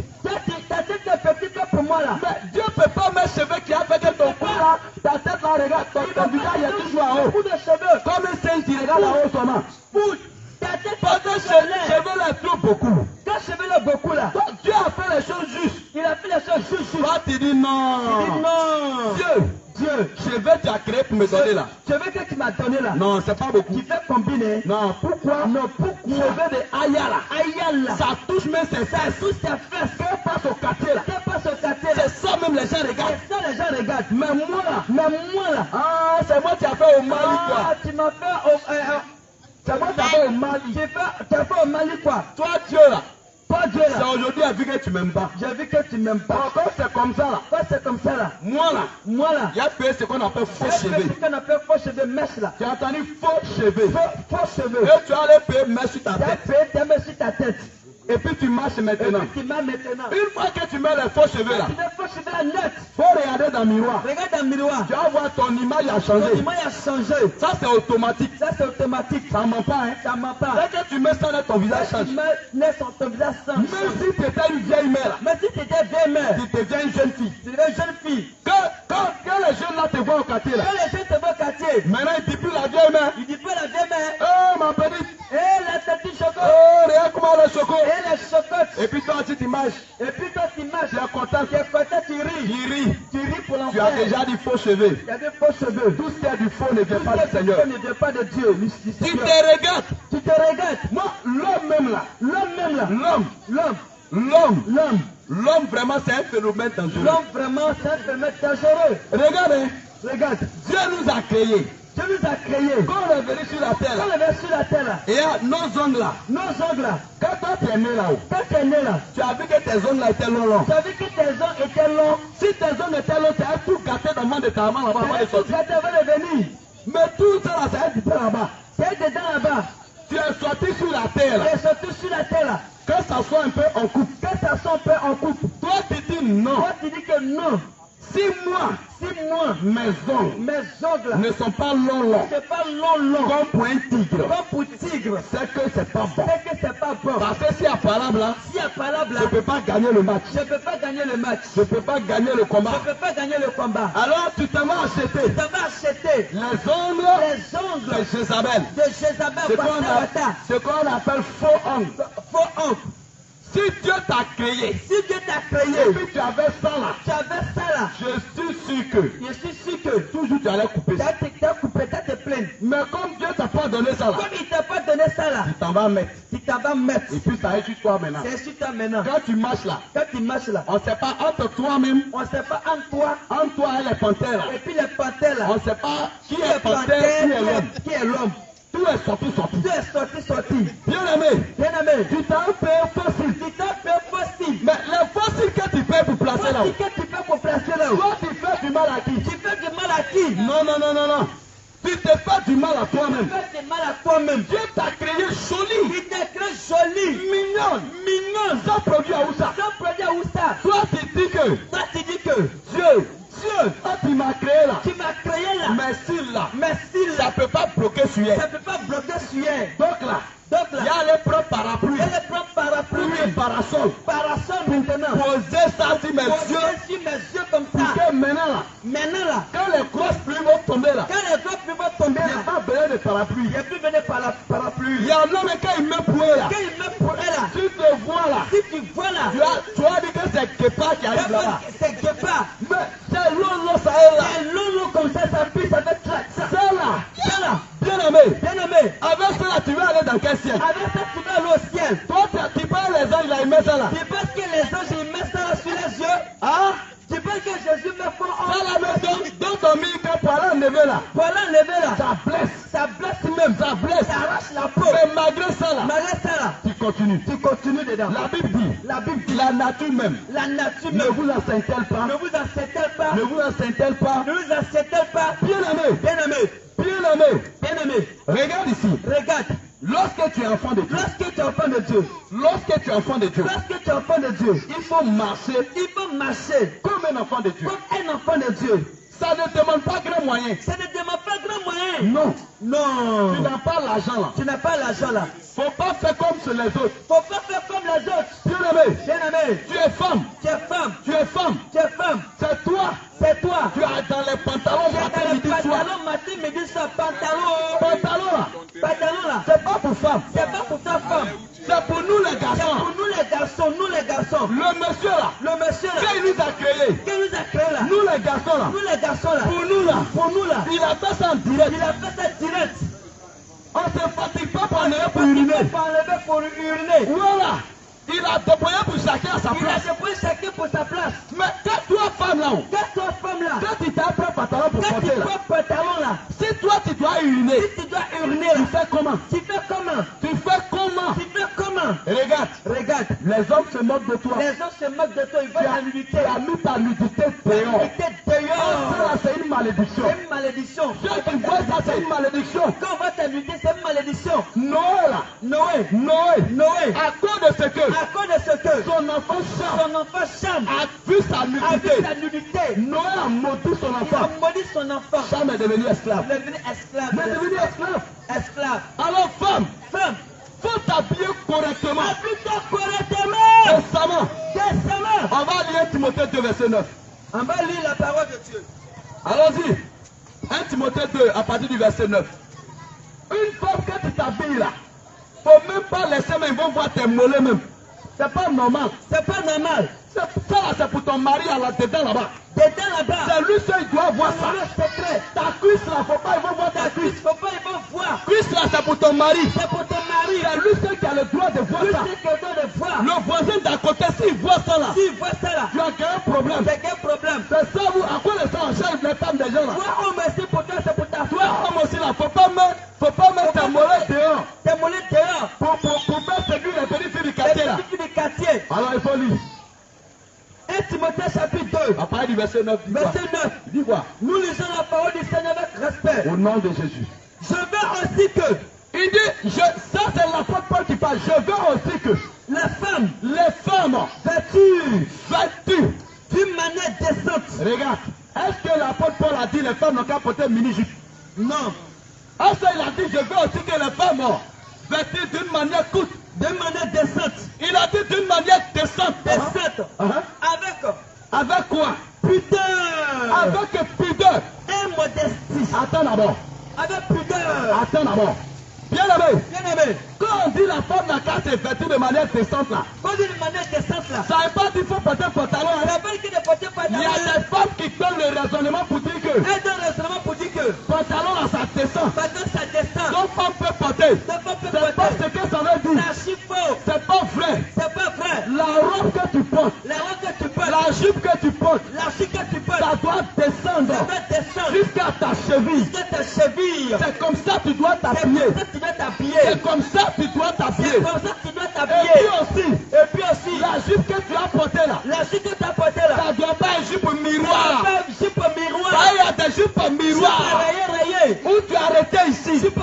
Ta tête est petite pour moi là. Mais Dieu ne peut pas mettre cheveux qui a fait que ton cou là, ta tête là regarde, ton visage est toujours en haut. Beaucoup de cheveux. Comme un singe qui regarde en haut seulement. Ta tête Parce que cheveux là trop beaucoup. Quand cheveux là beaucoup là. Toi, Dieu a fait les choses justes. Il a fait les choses justes. Toi tu dis non. Il dit non. Dieu, cheveux tu as créé pour me donner là. Cheveux que tu m'as donné là. Non, c'est pas beaucoup. Tu fais combiner. Non, pourquoi? Non, pourquoi? Cheveux de Ayala. Ayala. Ça touche même ses fesses. Tous tes fesses. Qu'elle passe au quartier là. Qu'elle passe au quartier là. C'est ça même les gens regardent. C'est ça les gens regardent. Mais moi là. Mais moi là. Ah, c'est moi qui a fait au Mali quoi. Ah, tu m'as fait au. C'est moi qui a fait au Mali. Tu as fait au Mali quoi. Toi Dieu là. Pas Dieu C'est là. aujourd'hui a vu que tu m'aimes pas. J'ai vu que tu m'aimes pas. Encore c'est comme ça là. Quand c'est comme ça là. Moi là. Moi là. Il y a payé ce qu'on appelle faux cheveux. Ce qu'on appelle faux cheveux, mèche là. Tu as entendu faux cheveux. Faux cheveux. Et tu allais payer mèche sur ta Tu as tête. payé tes mèches sur ta tête. Et puis tu marches maintenant. Et puis tu m'as maintenant. Une fois que tu mets les faux cheveux là, Tu fais faux cheveux là net. faut regarder dans le miroir. Regarde dans le miroir. Tu vas voir ton image a Ton changé. image a changé. Ça c'est automatique. Ça c'est automatique. Ça ment pas hein. Ça ment pas. Dès que tu mets ça dans ton visage Tu change. mets sur ton visage sans. Même si tu étais une vieille mère là, Mais si tu étais vieille mère, tu deviens une jeune fille. tu deviens une jeune fille. Quand les jeunes là te voient au quartier là, Quand les jeunes te voient au quartier, maintenant ils disent plus la vieille mère. il dit pas la vieille mère. Oh ma petite. Et la petite chocotte. Oh regarde comment le choco. Et les chocottes. Et puis toi aussi tu marches. Et puis toi tu marches. Tu es content. Tu es content, tu ris. Tu ris. Tu ris pour Tu as l'enfer. déjà du faux cheveux. Tu as des faux cheveux. Tout ce qui est du faux ne vient Tout pas ce du qui Seigneur. ne vient pas de Dieu. Tu te regardes. Tu te regardes. Moi, l'homme même là. L'homme même là. L'homme vraiment c'est un phénomène dangereux. L'homme vraiment c'est un phénomène dangereux. Regarde, hein. Regarde. Dieu nous a créés. Dieu nous a créés. Quand on est venu sur la terre là, Quand on est sur la terre là, et nos ongles là, nos ongles là, quand toi tu es né là-haut, quand tu es né là, tu as vu que tes ongles là étaient longs. tu as vu que tes ongles étaient longs. Si tes ongles étaient longs, tu as tout gâté dans le monde de ta main là-bas avant de Tu sortir. as avant de venir. Mais tout ça là, c'est du là-bas. C'est dedans là-bas. Tu es sorti sur la terre là. Tu es sorti sur la terre là. Que ça soit un peu en couple. Quand ça sent un peu en couple, Toi tu dis non. toi tu dis que non. Si moi, mes ongles ne sont pas longs, c'est pas long, comme pour un tigre, comme pour tigre, c'est que c'est pas bon. c'est que c'est pas bon. Parce que si à parable là, Si à parable là, je ne peux pas gagner le match. je ne peux pas gagner le match. Je ne peux pas gagner le Je combat. ne peux pas gagner le combat. Alors tu te vas acheter Tu vas acheter les ongles les ongles de Jézabel. de Jézabel. Ce qu'on appelle faux ongles. Faux ongles. Si Dieu t'a créé, Si Dieu t'a et créé, puis tu avais ça là, tu avais ça là. je suis sûr que Je suis sûr que toujours tu allais couper tu ça. as coupé, tu as te plaindre. Mais comme Dieu t'a pas donné ça là, Comme il ne t'a pas donné ça là, tu t'en vas mettre. tu t'en vas mettre. Et puis ça est sur toi maintenant. C'est sur toi maintenant. Quand tu marches là, Quand tu marches là, on ne sait pas entre toi-même, on ne sait pas entre toi et les panthères là. et puis les panthères là. On ne sait pas qui Qui est est panthère, panthère, qui est l'homme. qui est l'homme. Tout est sorti. Tout est sorti. Bien aimé, Bien aimé, tu t'as payé facile. tu t'as fait facile. Mais les fossiles que tu payes pour placer là, Voici que tu fais pour placer là. toi tu fais du mal à qui? Tu fais du mal à qui? Non. Tu te fais du mal à Tu toi-même. fais du mal à toi-même. Dieu t'a créé joli, Il t'a créé joli, mignon, sans produit à où ça. sans produit à où ça? Toi tu dis que Toi tu dis que Dieu, toi tu m'as créé là. tu m'as créé là. Merci là. Merci Ça là. ne peut pas bloquer sur elle. Ça ne peut pas bloquer sur elle. Donc là, Donc il y là, a les propres parapluies. elle est propre parapluie. poser ça sur mes yeux comme ça. pour que maintenant là, quand les grosses pluies vont tomber là, il n'y a pas besoin de parapluie. Il n'y a plus besoin de parapluie. Il y en a mais quand il met pour là, Quand il met pour elle là, tu te vois là, si tu vois là, tu as dit que c'est Kepa qui arrive là-bas. c'est Kepa. Mais c'est l'eau, ça est là. C'est l'eau comme ça pisse avec ça. Ça là, bien aimé. Avec ça là, tu vas aller dans quel ciel? Avec ça, tu vas aller au ciel. Toi, tu parles les anges là, ils mettent ça là. Tu penses que les anges, ils mettent ça là sur les yeux? Hein? Tu penses que Jésus me fait Ça là, mais dans ton milieu, pour aller enlever là, pour l'enlever là, ça blesse. ça blesse même, Ça blesse. ça arrache la peau. Mais malgré ça là, Malgré ça là, tu continues dedans. La Bible dit, la nature même, la nature ne même vous enseigne-t-elle pas? ne vous enseigne-t-elle pas? Ne vous enseigne-t-elle pas? Ne vous enseigne-t-elle pas? Bien aimé, regarde ici. Regarde, Lorsque tu es enfant de Dieu, lorsque tu es enfant de Dieu, il faut marcher comme comme un enfant de Dieu. un enfant de Dieu. Ça ne demande pas grand moyen. Ça ne demande pas grand moyen. Non, Non. tu n'as pas l'argent là. Tu n'as pas l'argent là. Faut pas faire comme sur les autres. Faut pas faire comme les autres. Bien-aimé, tu es femme. C'est toi. Tu as dans les pantalons matin, midi, soir. Matin, midi, soir, pantalon là. C'est pas pour femme. C'est pas pour ta femme. C'est pour nous les C'est garçons. pour nous les garçons. Le monsieur là, Le monsieur là, quand il nous a créés, qui nous a créé là, nous les garçons là, pour nous là, il a fait ça en direct. il a fait ça direct. On ne se fatigue pas pour enlever pour uriner. Pour uriner. Voilà. Il a déployé pour chacun à sa Il a place. déployé chacun pour sa place. Mais quand toi, femme là, Quand toi, femme là, quand tu t'as pris pantalon pour quand tu porter là, prends pantalon là, si toi tu dois uriner, si tu dois uriner tu là, fais comment? tu fais comment? Regarde, Les hommes se moquent de toi. les gens se moquent de toi, ils veulent la nudité. Tu as mis ta nudité dehors. Ça, c'est une malédiction. C'est une malédiction. Ceux qui voient ça, c'est une malédiction. Quand on voit ta nudité, c'est une malédiction. Noé là, Noé, à cause de ce que à cause de ce que son enfant Cham a vu sa vu sa nudité, nudité, Noé a maudit son il a enfant. maudit son enfant. Cham est devenu esclave. Il est devenu esclave. Il est devenu esclave. Esclave. Alors femme, Femme, faut t'habiller correctement. applique-toi correctement. Décemment. On va lire Timothée 2, verset 9. On va lire la parole de Dieu. Allons-y. 1 Timothée 2, à partir du verset 9. Une femme, quand tu t'habilles là, faut même pas laisser, mais ils vont voir tes mollets même. C'est pas normal. C'est pas normal. Ça là, c'est pour ton mari à la dedans là-bas. Dedans là-bas, C'est lui seul qui doit voir ça. le secret. Ta cuisse là, faut pas, ils vont voir ta cuisse. Faut pas, ils vont voir. Cuisse là, c'est pour ton mari. C'est pour ton mari. C'est lui seul qui a le droit de voir Lui, ça. c'est quelqu'un de voir. Le voisin d'à côté, s'il voit ça là, S'il voit ça là, tu as un problème. c'est quel problème? C'est ça, vous, à quoi les gens chargent les femmes des gens là? Toi, homme, c'est pour toi, c'est pour ta Toi, foi. homme aussi là, faut pas mettre ta molette dehors T'es mollet dehors. pour faire séduire les petites filles du quartier là. Les petites filles du quartier. Alors il faut lire. 1 Timothée chapitre 2, À partir du verset 9, dis quoi? verset 9. Dis quoi? Nous lisons la parole du Seigneur avec respect. Au nom de Jésus. Je veux aussi que Il dit, ça c'est l'apôtre Paul qui parle. Je veux aussi que les femmes vêtues d'une manière décente. Regarde, est-ce que l'apôtre Paul a dit les femmes n'ont qu'à porter mini-jupe? Non. Est-ce qu'il a dit je veux aussi que les femmes vêtues d'une manière courte? D'une manière décente. Il a dit d'une manière décente. Décente. Avec quoi? Pudeur. Avec pudeur. Et modestie. Attends d'abord. Avec pudeur. Attends d'abord. Bien aimé. Bien aimé. Quand on dit la femme n'a qu'à se vêtir de manière décente là, Quand on dit de manière décente là, ça ne veut pas dire qu'il faut porter un pantalon. ça veut pas dire qu'il ne porte pas Il y a des femmes qui donnent le raisonnement pour dire que elles donnent raisonnement pour dire que pantalon là ça descend. maintenant ça descend. Donc femme peut porter. Ça peut C'est pas ce que ça veut dire. La faux. C'est pas vrai. C'est pas vrai. La robe que tu portes, La robe que tu portes, la jupe que tu portes, la jupe que tu portes, ça doit descendre ça doit descendre jusqu'à ta cheville. jusqu'à ta cheville. C'est comme ça que tu dois C'est t'habiller. comme ça que tu dois t'habiller. C'est comme ça que tu dois C'est t'habiller. comme ça que tu dois Et t'habiller. puis aussi, la jupe que tu as portée là, La jupe que tu as portée là, ça doit pas être jupe c'est miroir. pas une jupe miroir. Ça y a des jupes Jupe miroir. rayée. Où tu arrêtais ici. Jupe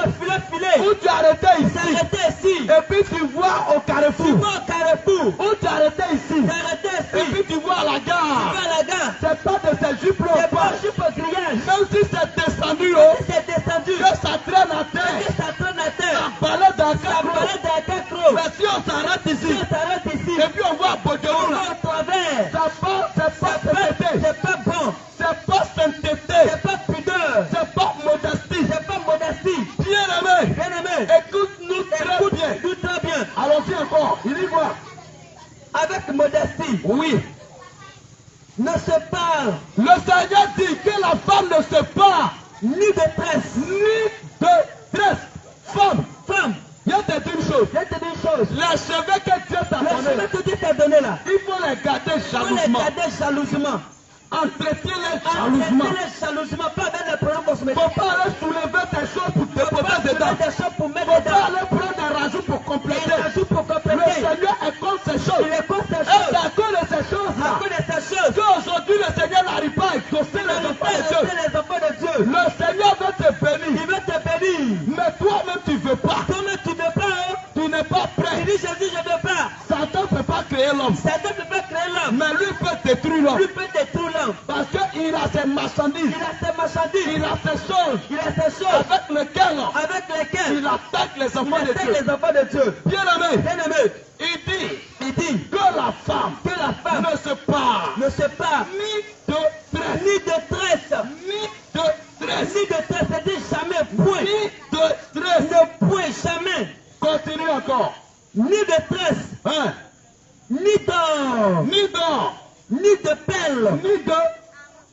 filet. Où tu arrêtais ici. S'arrêter ici. Et puis tu vois au Tu carrefour. vas au carrefour. Où tu arrêtais ici. S'arrêter Et ici. puis tu vois à la Tu gare. vas à la gare. C'est pas de ces jupes C'est pas là. une jupe grillage. Même si c'est descendu, oh, C'est descendu. que ça traîne à Que terre. ça traîne à terre. Ça balade dans Ça quatre roues. paraît dans 4 roues. Mais si on s'arrête ici, Si on s'arrête ici, et puis on voit à Bodelou là, avec modestie, Oui. ne se parle Le Seigneur dit que la femme ne se parle ni détresse, ni de tresse. Femme, femme. il y a te dire une chose. Je te dis une chose. Les cheveux que Dieu t'a Le donné, chemin que Dieu t'a donné là, il faut les garder il faut les jalousement. garder jalousement. Entretiens-les jalousement. Entretenez-les jalousement, pas avec les problèmes Il ne cosmétiques. faut pas aller soulever tes choses pour Faut pas déposer dedans. trouver des choses pour Il mettre ne faut dedans. pas aller prendre des rajouts pour compléter. Il ajoute pour Le compléter. Seigneur est contre ces choses. Il est contre ces Et choses. c'est à cause de ces À choses-là cause de ces choses, qu'aujourd'hui le Seigneur n'arrive pas à exaucer les enfants de Dieu. les enfants de Dieu. Le Seigneur veut te bénir. Il veut te bénir. Mais toi-même tu ne veux pas. Toi-même, tu ne veux pas, hein? Tu n'es pas Tu prêt. dis Jésus, je ne veux pas. Satan ne peut pas créer l'homme. Satan ne peut pas créer l'homme. Mais lui peut détruire l'homme. Lui peut détruire l'homme. Parce qu'il a ses marchandises. Il a ses marchandises. Il a ses choses. Il a ces choses Avec lesquelles avec lesquelles il attaque les il enfants de attaque Dieu. les enfants de Dieu. Bien-aimé, Bien-aimé, il il dit dit que la femme que la femme ne se parle ne se parle ni de tresse, ni de tresse, ni de tresse, ni de tresse, c'est-à-dire jamais point. ni de tresse. Ne point jamais. Continue encore. Ni de tresse, Hein? ni d'or, Ni d'or, ni de pelle. ni de...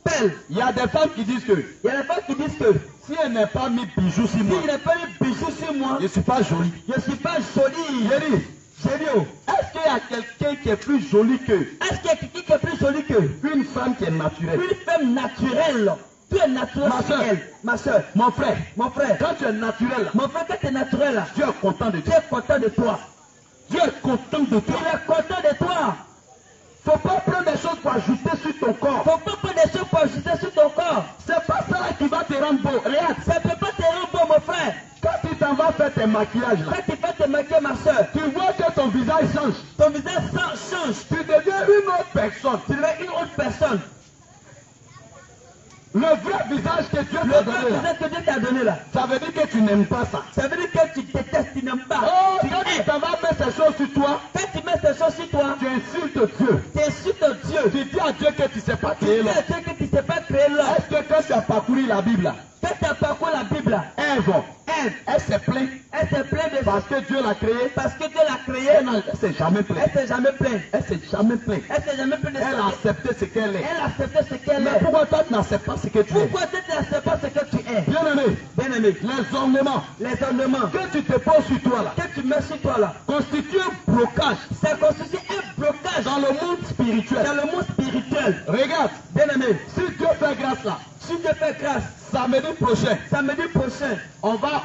Pelle. Il y a des femmes qui disent que Il y a des femmes qui disent que si elle n'a pas mis bijoux sur si moi, il n'a pas eu bijou sur moi, je ne suis pas jolie. je ne suis pas jolie. J'ai dit, J'ai dit, oh, est-ce qu'il y a quelqu'un qui est plus joli que est-ce qu'il y a quelqu'un qui est plus jolie que une femme qui est naturelle? une femme naturelle? Tu es naturel Ma sur soeur. elle. Ma soeur, Mon frère, mon frère, quand tu es naturel, mon frère, quand tu es naturel là, Dieu est content de tu toi. es content de toi. Dieu est content de toi. Il est content de toi. Faut pas prendre des choses pour ajouter sur ton corps. Faut pas prendre des choses pour ajouter sur ton corps. C'est pas ça qui va te rendre beau. Regarde, Ça ne peut pas te rendre beau, mon frère. quand tu t'en vas faire tes maquillages là, Quand tu fais te maquiller, ma soeur, tu vois que ton visage change. ton visage change. Tu deviens une autre personne. Tu deviens une autre personne. Le vrai visage que Dieu Le t'a vrai donné là, visage que Dieu t'a donné là, ça veut dire que tu n'aimes pas ça. ça veut dire que tu détestes, tu n'aimes pas. Oh, Tu quand tu hais. t'en vas mettre ces choses sur toi, Quand tu mets ces choses sur toi, tu insultes Dieu. tu insultes Dieu. Tu dis à Dieu que tu ne sais pas Tu créer dis l'homme. à Dieu que tu ne sais pas créer l'homme. Est-ce que quand tu as parcouru la Bible là, Quand tu as parcouru la Bible là, Ève, elle s'est plainte elle s'est plainte de parce que Dieu l'a créée. parce que Dieu l'a créée. Elle s'est jamais plainte. Elle s'est jamais plainte. Elle s'est jamais plainte. Elle s'est jamais plainte de Elle ça. a accepté ce qu'elle est. Elle a accepté ce qu'elle Mais est. pourquoi toi tu n'acceptes pas ce que tu es? Pourquoi tu n'acceptes pas ce que tu es? Bien aimé, Bien aimé, les ornements les ornements que tu te poses sur toi là que tu mets sur toi là, constituent un blocage ça constitue un blocage dans le monde spirituel. dans le monde spirituel. Regarde, Bien aimé, si Dieu fait grâce là, si Dieu fait grâce, samedi prochain, samedi prochain, on va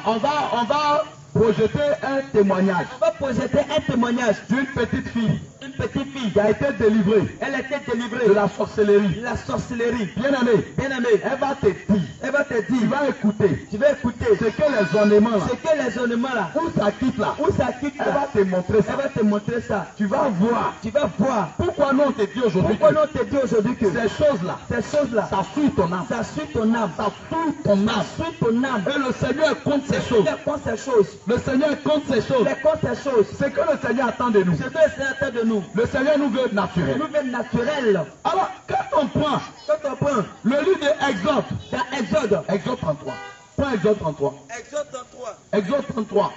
projeter un témoignage on va projeter un témoignage d'une petite fille d'une petite fille. qui a été délivrée Elle était délivrée de la sorcellerie. de la sorcellerie. Bien aimé, Bien aimé, elle va te dire, elle va te tu dire, vas écouter tu vas écouter ce que les ornements là, ce que les ornements là, où ça quitte là, où ça quitte elle va là, te montrer elle ça. va te montrer ça. Tu vas voir. Tu vas voir. Pourquoi nous on te dit aujourd'hui Pourquoi que non te dit aujourd'hui que ces choses-là, ces choses-là, ça suit ton âme. ça suit ton âme, Ça suit ton âme. ça suit ton âme. Et le Seigneur est contre ces choses. Il est contre ces choses. Le Seigneur est contre ces choses. Il est contre ces choses. C'est que le Seigneur attend de nous. Ce que le Seigneur attend de nous. Le Seigneur nous veut Il naturel. nous veut naturel. Alors, quand on prend Quand on prend le livre de Exode, dans Exode, Exode 33, prends Exode 33, Exode 33. Exode 33.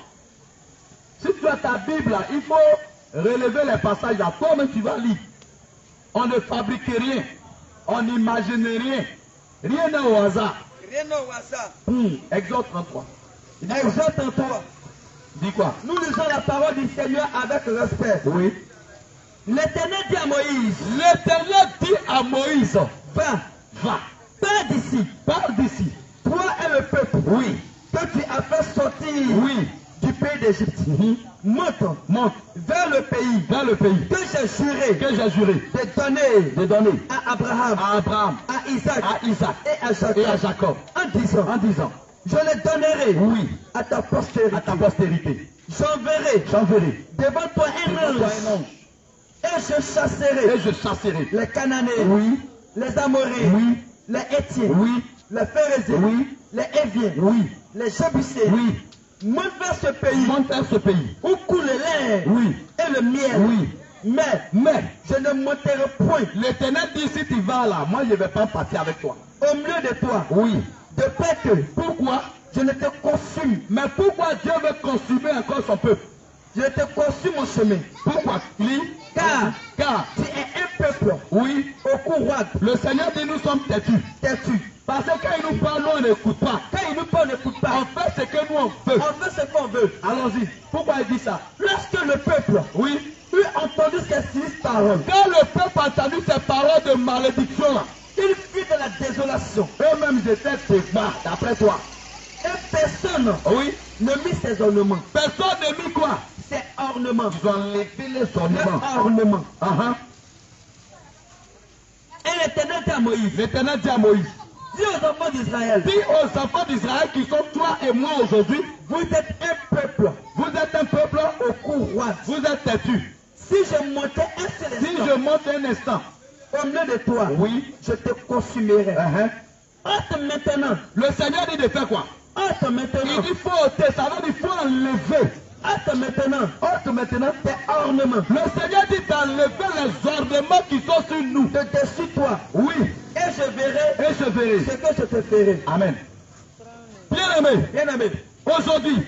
Si tu as ta Bible là, il faut relever les passages là. Toi-même tu vas lire. On ne fabrique rien. On n'imagine rien. Rien n'est au hasard. Rien au hasard. Exode 33. Exode 33. Dis quoi? Nous lisons la parole du Seigneur avec respect. Oui. L'Éternel dit à Moïse, L'Éternel dit à Moïse, va, va, pars d'ici, pars d'ici. toi et le peuple Oui, que tu as fait sortir oui. du pays d'Égypte. Monte Monte vers le pays vers le pays que j'ai juré que j'ai juré de donner de donner à Abraham, à Abraham, à Isaac à Isaac et à Jacob, et à Jacob en en disant, je les donnerai oui, à ta postérité. à ta postérité. J'enverrai J'enverrai devant toi un devant toi un ange ange et je chasserai et je chasserai. les Cananéens, Oui, les Amoréens, oui, les Étiens, oui, les Phéréziens, oui, les Éviens, oui, les Jébuséens. oui. Monte vers ce pays Monte vers ce pays. où coule le lait Oui, et le miel. oui. Mais Je ne monterai point l'Éternel dit, si tu vas là, moi je ne vais pas partir avec toi. au milieu de toi, Oui. de peur que Pourquoi? je ne te consume. Mais pourquoi Dieu veut consumer encore son peuple? Je te conçus mon chemin. Pourquoi? Car tu es un peuple. Oui. Au courant. Le Seigneur dit nous sommes têtus. Parce que quand il nous parle, nous on n'écoute pas. Quand il nous parle, on n'écoute pas. On fait ce que nous on veut. On fait ce qu'on veut. Allons-y. Pourquoi il dit ça? Lorsque le peuple eut entendu ces 6 paroles. Quand le peuple a entendu ces paroles de malédiction là, il fut de la désolation. Eux-mêmes étaient témoins, d'après toi. Et personne ne mit ses ornements. Personne ne mit quoi? Ses ornements. Ils ont enlevé les ornements. Ornements. Et l'Éternel dit à Moïse. Dis aux enfants d'Israël. Dis aux enfants d'Israël qui sont toi et moi aujourd'hui. Vous êtes un peuple. Vous êtes un peuple au cou roi. Vous êtes têtus. Si je montais un seul instant. Si je monte un instant. Au milieu de toi. Je te consumerai. Ôte maintenant. Le Seigneur dit de faire quoi? Ôte maintenant. Il dit faut ôter. Ça veut dire faut enlever. Ôte maintenant. Ôte maintenant tes ornements. Le Seigneur dit d'enlever les ornements qui sont sur nous. De dessus toi. Oui. Et je verrai. Ce que je te ferai. Amen. Bien-aimé. Aujourd'hui.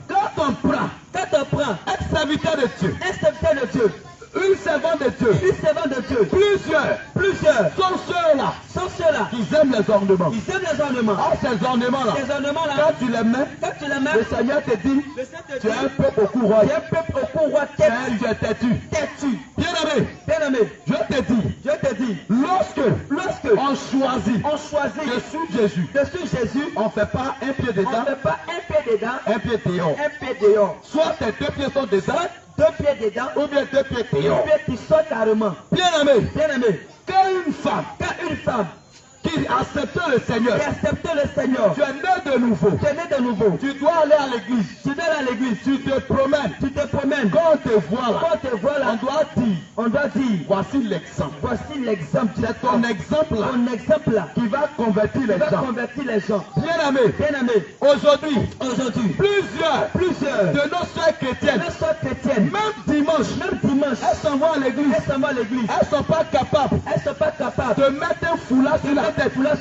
Quand on prend. Un serviteur de Dieu. Une servante de Dieu. Plusieurs sont ceux-là qui aiment les ornements. Ces ornements-là, quand tu les mets, le Seigneur te dit, tu es un peuple au cou roi. Tu es têtu. Bien-aimé, je te dis, lorsque on choisit de suivre Jésus, on ne fait pas un pied dedans, un pied dehors. Soit tes 2 pieds sont dedans, 2 pieds dedans, ou bien 2 pieds dehors. Tu sautes carrément. Bien-aimé, quand une femme qui accepte le Seigneur, tu es né de nouveau. Tu dois aller à l'église. Tu te promènes. Quand on te voit là, on doit dire, voici l'exemple. C'est ton exemple là qui va convertir les gens. Bien-aimé, aujourd'hui, plusieurs de nos soeurs chrétiennes, même dimanche, elles s'en vont à l'église. Elles ne sont pas capables de mettre un foulard sur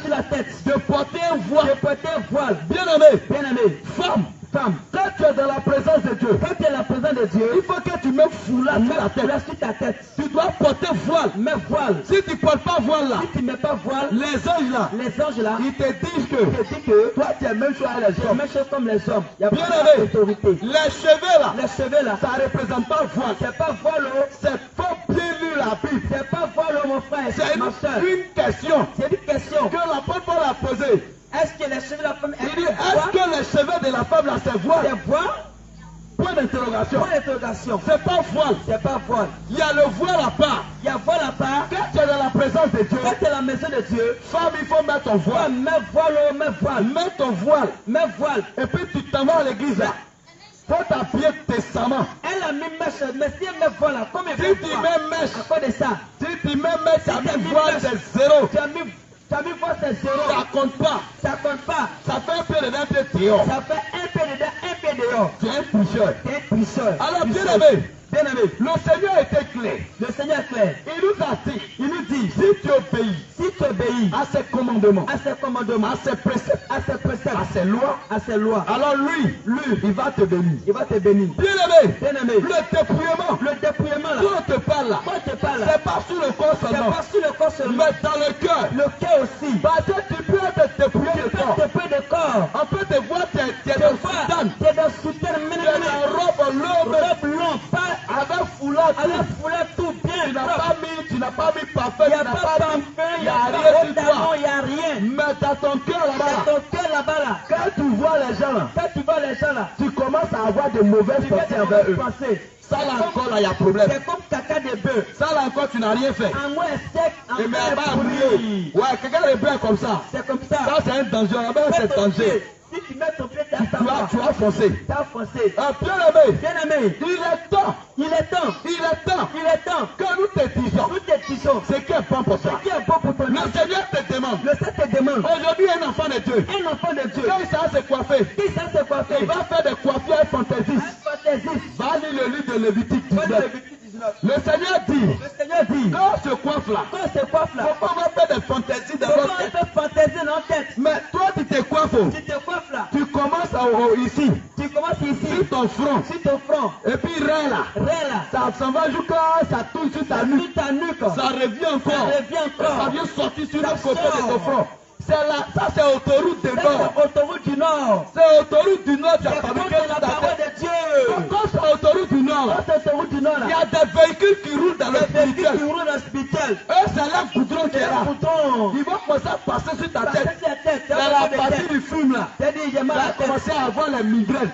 la tête, de porter un voile. Bien-aimé, femme, quand tu es dans la présence de Dieu, il faut que tu mettes foulard sur ta tête. Tu dois porter voile. Si tu ne portes pas voile là, les anges là, ils te disent que toi tu es même chose comme les hommes. Bien-aimé, les cheveux là, ça ne représente pas voile. C'est faut bien lire la Bible. Mon frère, c'est une question que l'apôtre Paul a posée. Est-ce que les cheveux de la femme est les cheveux de la femme là c'est voile? Point d'interrogation. C'est pas voile. Il y a le voile à part. Quand tu es dans la présence de Dieu, femme, il faut mettre ton voile. Mets ton voile. Et puis tu t'en vas à l'église là. Faut t'appuyer décemment. Elle a mis mèche, mais si elle met voile, comme elle si tu mets mèche, à quoi de ça? Si tu mets mèche, tu as mis voile, c'est 0. Tu as mis voile, c'est 0. Ça compte pas. Ça fait un peu dedans, un peu dehors. Tu es un tricheur. Alors, bien-aimé, le Seigneur était clair. Il nous a dit, si tu obéis à ses commandements, à ses préceptes, à ses lois, alors lui, il va te bénir. Bien-aimé, le dépouillement dont on te parle là, c'est pas sur le corps seulement, mais dans le cœur. Aussi. Parce que tu peux te dépouiller de corps. On peut te voir, tu es dans soutane. Tu es dans robe longue, avec foulard tout bien. Tu n'as pas mis parfum, il n'y a rien sur toi. Mais dans ton cœur là-bas, quand tu vois les gens là, tu commences à avoir de mauvaises pensées envers eux. Ça là encore là, il y a problème. C'est comme caca de bœuf. Ça là encore, tu n'as rien fait. En moi, sec, en mais là-bas, ouais, caca de bœuf comme ça. C'est comme ça. Ça, c'est un danger. Là-bas, c'est danger. Si tu mets ton pied tu as foncé. Bien-aimé, il est temps que nous te disons ce qui est bon pour toi. Le Seigneur te demande. Aujourd'hui, un enfant de Dieu, quand il s'en se coiffer, il va faire des coiffures fantaisistes. Va lire le livre de Lévitique 19. Le Seigneur dit, quand on se coiffe là, on va faire des fantaisies dans notre tête. Mais toi, tu te coiffes. Tu commences ici. Sur ton front. Ça s'en va jusqu'à ça touche sur ta nuque. Ça revient encore. Ça vient sortir sur le côté de ton front. C'est là, ça c'est autoroute du Nord. Autoroute du Nord. C'est autoroute du Nord. Tu as fabriqué la parole de Dieu. Quand c'est autoroute du Nord, il y a des véhicules qui roulent dans le spirituel. Eux, c'est leur goudron qui est là. Ils vont commencer à passer sur ta tête. C'est la partie du film là. Tu vas commencer à avoir les migraines.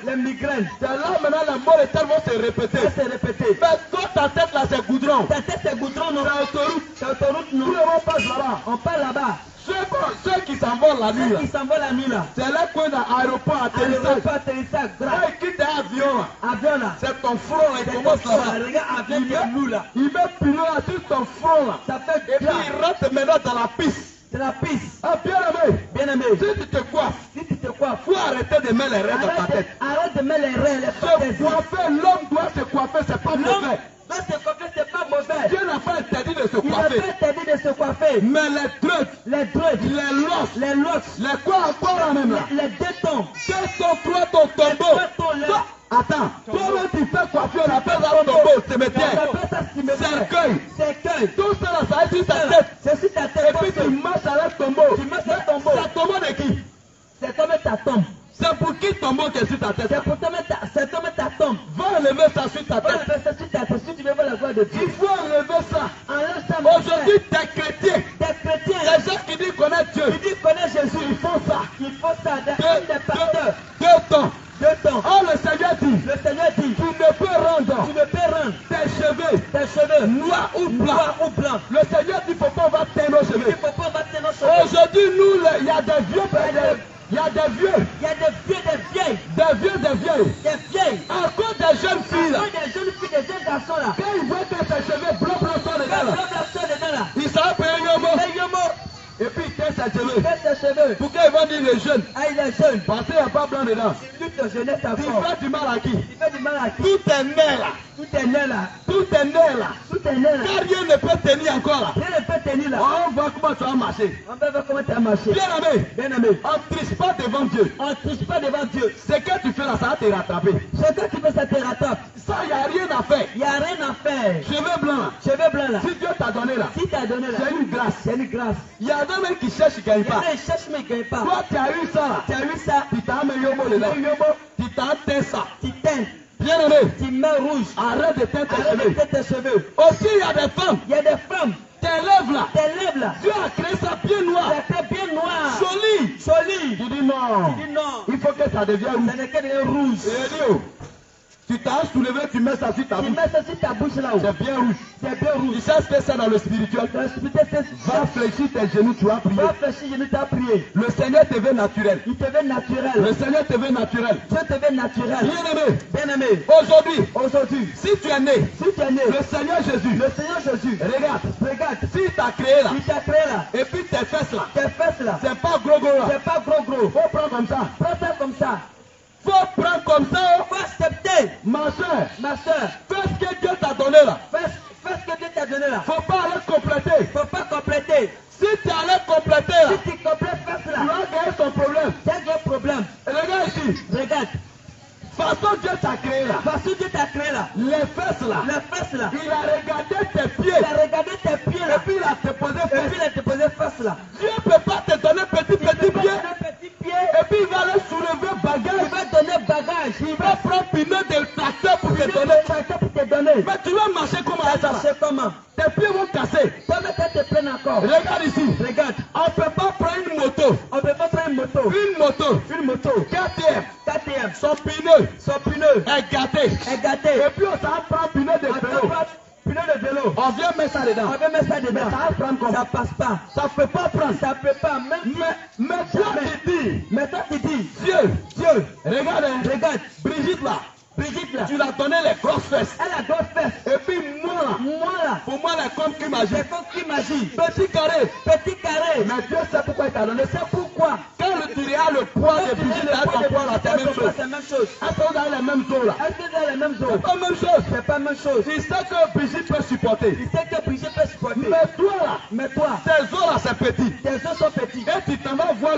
C'est là maintenant les morts éternels vont se répéter. Mais toi, ta tête là, c'est goudron. C'est autoroute. Tout le monde passe là-bas. On part là-bas. Ceux qui s'envolent la nuit là. C'est là qu'on a aéroport atterrissage. Quand ils quittent l'avion là. C'est ton front là, il commence là-bas. Il met pilon là sur ton front là. Et puis il rentre maintenant dans la piste. C'est la piste. Ah, bien aimé. Si tu te coiffes, faut arrêter de mettre les raies dans ta tête. Arrête de mettre les raies. Se coiffer, l'homme doit se coiffer, c'est pas mauvais. C'est pas mauvais. Dieu n'a pas interdit de se Il n'a coiffer. pas interdit de se coiffer. Mais les trucs, Les drogues, les losses, les quoi encore là même là. les détons. 203 ton tombeau. Attends, toi tu fais coiffer, on appelle ça tombeau au cimetière. Cercueil. Tout ça là, ça est sur ta tête. C'est sur ta tête. Et puis tu marches avec tombeau. C'est tombeau. C'est tombeau de qui? C'est comme ta tombe. C'est pour qui tombeau qui est sur ta tête? C'est pour comme ta tombe. Va enlever ça sur ta tête. Enlève ça sur ta tête. Si tu veux voir la gloire de Dieu. Il faut enlever ça. Enlève ça, mon frère. Aujourd'hui, t'es chrétien. Des chrétiens. Les gens qui disent connaître Dieu, Ils disent connaître Jésus. ils font ça. Il faut ça. Des pasteurs. 2 temps. 2 temps. Oh, le Seigneur dit, Le Seigneur dit, tu ne peux rendre tu ne peux rendre tes tes cheveux noirs ou blancs. noirs ou blancs. Le Seigneur dit, faut pas on va teindre nos Il cheveux. faut pas battre nos cheveux. Aujourd'hui, nous, il y a des vieux, il y a des vieux, Il y a des vieux, des vieilles. des vieilles. Encore des jeunes filles là. Des jeunes filles, des jeunes garçons là. Quand ils voient que tes cheveux blancs sont dedans là, Dedans là. ils savent payer un mot. Les yomo, Et puis ils tiennent ses cheveux. fais ses cheveux. Pourquoi ils vont dire les jeunes? Ah, il est jeune. Parce qu'il n'y a pas blanc dedans. Il lutte de jeunesse Tu encore. fais du mal à qui? Il fait du mal à qui? Tout est né là. Tout est né là. Tout est né là. Tout est né là. Car rien ne peut tenir encore là. Rien ne peut tenir là. On voit comment tu vas marcher. On va voir comment tu as marché. Bien aimé, Bien aimé. on ne triche pas devant Dieu. On ne triche pas devant Dieu. Ce que tu fais là, ça va te rattraper. C'est toi qui fais ça te rattrape. Ça, il n'y a rien à faire. Il n'y a rien à faire. Cheveux blancs là. Cheveux blancs là. Si Dieu t'a donné là, Si tu as donné là, c'est une grâce. c'est une grâce. Il y a des mecs qui cherchent, qui ne gagnent Il y en pas. a qui cherchent mais qui ne gagnent pas. Toi, tu as eu ça là. Tu as eu ça. Tu t'as mis yomo dedans. Tu t'as teint ça. Tu teins. Bien aimé, Tu mets rouge. arrête de teindre tes Arrête de cheveux. teindre tes cheveux. Aussi, il y a des femmes. Il y a des femmes. Tes lèvres là. Tes lèvres là. Dieu a créé ça bien noir. C'était bien noir. Joli. Joli. Tu dis non. Tu dis non. Il faut que ça devienne rouge. Ça n'est que des rouges. Et dit, oh, tu t'as soulevé, tu mets ça sur ta Tu bouche. mets ça sur ta bouche là-haut. C'est bien rouge. C'est bien rouge. Tu sais ce que c'est dans le spirituel. Dans le spirituel, Va fléchir tes genoux, tu vas prier. va fléchir, je ne t'ai prié. Le Seigneur te veut naturel. Il te veut Le naturel. Seigneur te veut naturel. Dieu te veut naturel. Bien aimé, Bien aimé. aujourd'hui, si tu es né, Si tu es né, le Seigneur Jésus, le Seigneur Jésus, regarde, s'il t'a créé là, il t'a créé là. et puis tes fesses là, Tes fesses là, c'est pas gros là. c'est pas gros. Faut prendre comme ça. Prends ça comme ça. Faut prendre comme ça. Faut accepter, Ma soeur, ma soeur. fais ce que Dieu t'a donné là. Fais ce que Dieu t'a donné là. Faut pas aller compléter. Faut pas compléter. Si tu allais compléter là, Si tu complètes fesses tu là, vas gagner ton problème. c'est un gros problème. Et regarde ici, Regarde, façon Dieu t'a créé là, parce que Dieu t'a créé là, les fesses là, les fesses là, il a regardé tes il pieds, a regardé tes pieds et là, puis il a te posé et puis fesses. il a déposé fesses là. Dieu ne peut pas te donner petit pied, Petit pied, et puis il va aller soulever il bagage, va donner bagage, il va prendre pneu de tracteur pour te donner. pour te donner. Mais tu vas marcher comment avec ça là? C'est comment? Tes pieds vont casser. Pas mettre tes plaines encore. Regarde ici, Regarde, on ne peut pas prendre une moto, on ne peut pas prendre une moto. une moto, KTM, KTM, son pneu son pneu est gâté. est gâté. Et puis on s'en prend pneu de On vélo. peut pas pneu de vélo. On vient mettre ça dedans. On veut mettre ça dedans. Mais ça va prendre comment? Ça passe pas. Ça ne peut pas prendre. Ça peut pas. Même Mais toi tu dis, mais toi tu dis, Dieu, regarde, hein, regarde, Brigitte là, Brigitte là, tu l'as donné les grosses fesses. elle a grosse fesse. Et puis moi là, Moi là, pour moi les comptes qui m'agissent. c'est comme qui magie. Petit carré. Petit carré. Mais Dieu sait pourquoi il t'a donné. C'est pourquoi. Quand tu regardes le poids de Brigitte avec ton poids là, c'est la même chose. C'est la même chose. Est-ce que vous avez les mêmes os là? Est-ce que c'est la même chose? C'est pas la même chose. C'est pas la même chose. Tu sais que Brigitte peut supporter. Tu sais que Brigitte peut supporter. Mais toi là, Mais toi, tes os là c'est petit. tes os sont petits. Et tu t'en vas voir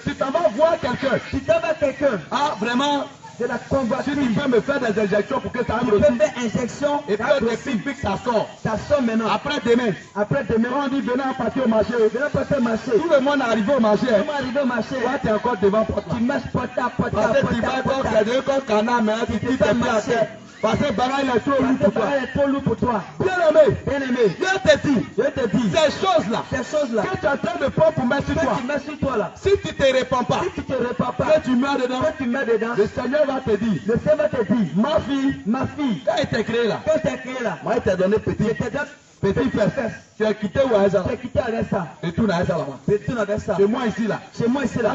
tu t'en vas voir quelqu'un. Tu t'en vas quelqu'un. Ah vraiment, C'est la convoitise. Si tu peux me faire des injections pour que ça Tu aille peux aussi. faire injection. Et puis ça on grossit. explique que ça sort. Ça sort maintenant. Après demain. Après demain, Quand on dit venez à partir au marché. venez porter marché. Tout le monde est arrivé au marché. Comment arriver au marché? Toi, tu es encore devant porte là. Tu marches porte à porte à Parce que porte tu vas à encore porte. faire des comme canard, mais tu dis tes pieds à terre. Parce que Bara il est trop lourd pour toi. C'est trop lourd pour toi. Bien aimé, Bien aimé, je te dis, je te dis, ces choses-là ces choses-là, que tu es en train de prendre pour mettre sur que toi, tu mets sur toi là, si tu ne te répands pas, si tu te répands pas, que tu meurs dedans, que tu mets dedans, le Seigneur va te dire, le Seigneur va te dire, ma fille, quand il t'a créé là, tu as créé là, moi il t'a donné je petit, te donne petit fesse. Tu as quitté ou à ça? tu as quitté avec ça, Et tout n'a ça là-bas. et tout avec ça. Chez moi ici là, Chez moi ici là,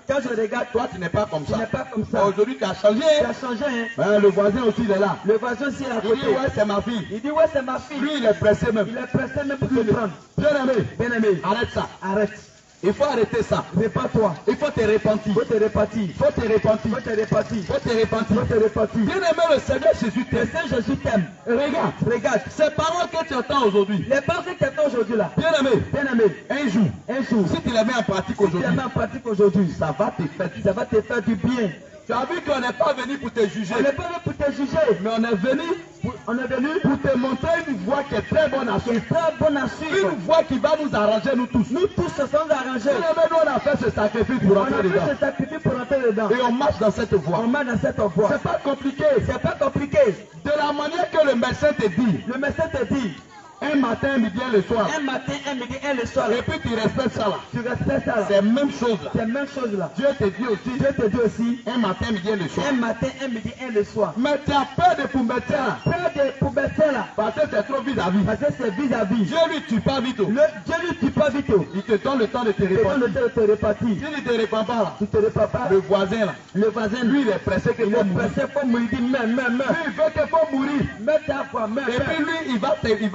quand je regarde, toi, tu n'es pas comme tu ça. n'es pas comme ça. Aujourd'hui tu as changé. Tu as changé, hein. Hein, le voisin aussi il est là. Le voisin aussi est à Il côté. dit ouais c'est ma fille. Il dit ouais c'est ma fille. Lui il est pressé même. Il est pressé même pour te prendre. Bien aimé, Bien aimé, arrête ça. arrête. Il faut arrêter ça. Répands-toi. Il faut te repentir. Faut te répartir. Faut te repentir. Faut te répartir. Faut te repentir. Faut te répartir. Bien aimé le Seigneur Jésus Le t'aime. Seigneur Jésus t'aime. Regarde, Regarde. ces paroles que tu entends aujourd'hui. Les paroles que tu entends aujourd'hui là. Bien aimé, Bien aimé, un jour, si si tu les mets en pratique tu les aujourd'hui, mets en pratique aujourd'hui, ça va te faire. ça va te faire du bien. Tu as vu qu'on n'est pas venu pour te juger, On n'est pas venu pour te juger, mais on est venu on est venu pour te montrer une voie qui est très bonne à pour suivre. très bonne à suivre. Une voie qui va nous arranger nous tous. Nous tous se sommes arrangés. Bien aimé, nous on a fait ce sacrifice pour On a entrer fait dedans. ce sacrifice pour entrer dedans. Et on marche dans cette voie. On met dans cette voie. C'est pas compliqué. C'est pas compliqué. De la manière que le médecin te dit, Le médecin te dit, un matin, midi et le soir, un matin, un midi, un le soir. et puis tu respectes ça là. Tu respectes ça là. C'est la même chose là. C'est la même chose là. Dieu te dit aussi, Dieu te dit aussi, un matin, midi et le soir. un matin, un midi, un le soir. Mais tu as peur de pour médecin là. Peur de pour médecin là. Parce que c'est trop vis-à-vis. Parce que c'est vis-à-vis. Dieu lui tue pas vite. Dieu ne tue pas vite. Il te donne le temps de te Il te donne répondre. le temps de te répartir. Si tu ne te réponds pas là, Tu te répands pas. le voisin là, Le voisin, lui il est pressé que il faut est mourir. pressé pour mourir. Il dit, meurs. Lui il veut qu'il faut mourir. Mets ta foi, meurs. Et puis lui il va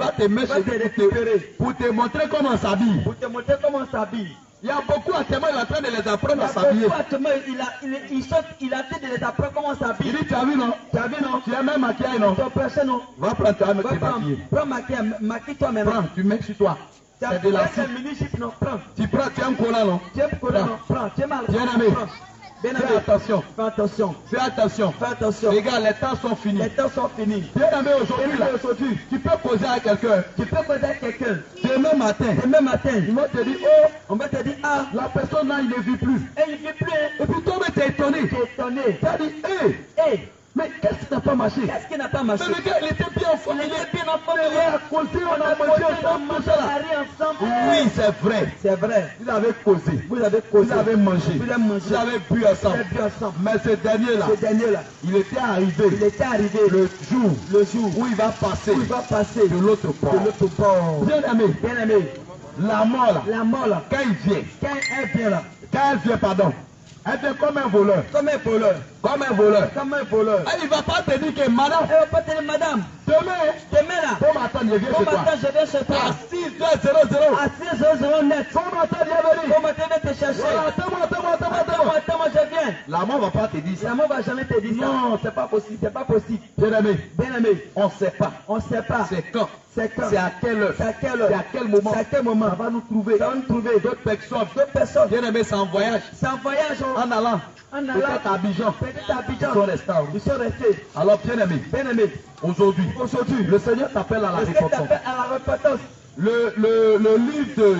te mettre Va te récupérer. pour te montrer comment on s'habille. Pour te montrer comment on s'habille. Il y a beaucoup actuellement, il est en train de les apprendre à Parce s'habiller. que actuellement, il a fait de les apprendre comment on Il s'habille. dit, tu as vu non? Tu as vu non? Tu as même maquillage non? Ton pressé non? Va prendre toi, Va tes papiers. prends maquille-toi maintenant. Prends, tu mets sur toi. C'est de la C'est cire. un mini-chip non? Prends. Tu prends, tu as un collant non? Tu aimes coller non? Prends. Tu aimes mal. Bien aimé. Prends. Bien Fais aimé. attention. Fais attention. Fais attention. Fais attention. Regarde, les temps sont finis. Les temps sont finis. Bien aimé aujourd'hui là, Aujourd'hui, tu peux poser à quelqu'un. tu peux poser à quelqu'un. Demain matin, Demain matin, ils vont te dire, oh, on va te dire, ah, la personne là, il ne vit plus. et il ne vit plus. Et puis toi, tu es étonné. Tu es étonné. Tu as dit, hé, Hé, mais qu'est-ce qui n'a pas marché? qu'est-ce qui n'a pas Mais marché? le gars, il était bien en forme. Il est bien en forme. Il a causé, on a mangé ensemble, tout ça là. ensemble. Oui, c'est vrai. C'est vrai. Vous avez causé. Vous avez causé. Vous avez mangé. Vous avez mangé. Vous avez bu Vous ensemble. avez bu ensemble. Mais ce dernier là, Ce dernier-là, il était arrivé il était arrivé le jour le jour où il va passer où il va passer de l'autre de bord. l'autre bord. Bien aimé, Bien aimé, la mort là, la mort là, quand il vient, quand elle vient là, pardon, elle vient comme un voleur. comme un voleur, Comme un voleur. comme un voleur. Elle, il ne va pas te dire que madame, Elle va pas te dire, madame, demain, demain là, bon matin, il vient bon chez toi. matin, je viens chez toi. À 6h00. À 6h00 net. Bon matin, il est venu. Bon matin, je vais te chercher. Voilà, attends-moi. Attends, je viens. La mort ne va pas te dire ça. La mort va jamais te dire ça. Non, c'est pas possible. C'est pas possible. Bien aimé, Bien aimé, on ne sait pas. on ne sait pas. C'est quand. C'est quand. C'est à quelle heure. C'est à quelle heure. C'est à quel moment. C'est à quel moment. Ça va nous trouver. Ça va nous trouver. D'autres personnes. D'autres personnes. Bien aimé, c'est en voyage. C'est en voyage. En allant. En allant. Peut-être à Abidjan. Peut-être à Abidjan. Ils sont restés en route. Ils sont restés. Alors, bien aimé, Bien aimé. aujourd'hui, Aujourd'hui, le Seigneur t'appelle à la le Seigneur repentance. t'appelle à la repentance. Le livre de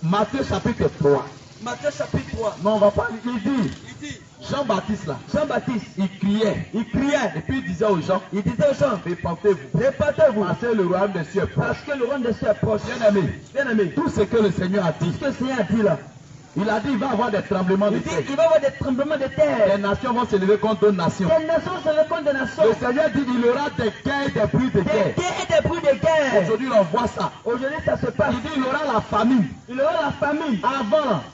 Matthieu chapitre 3. Matthieu chapitre 3. Non, on va pas. Il dit, Il dit, Jean-Baptiste là, Jean-Baptiste, il criait. il criait. Et puis il disait aux gens, Il disait aux gens, répentez-vous. répentez-vous. Parce que le royaume des cieux est proche. Parce que le roi de cieux est proche. Bien aimé, Bien aimé. tout ce que le Seigneur a dit, Ce que le Seigneur a dit là. il a dit il va y avoir des tremblements de Il dit terre. il va y avoir des tremblements de Les terre. nations vont se lever contre d'autres nations. Les nations se répondent des nations. Le Seigneur dit il y aura des guerres, des bruits de Des guerre. guerres et des bruits de guerre. Aujourd'hui, on voit ça. Aujourd'hui, ça se passe. Il dit il y aura la famine. Il y aura la famille.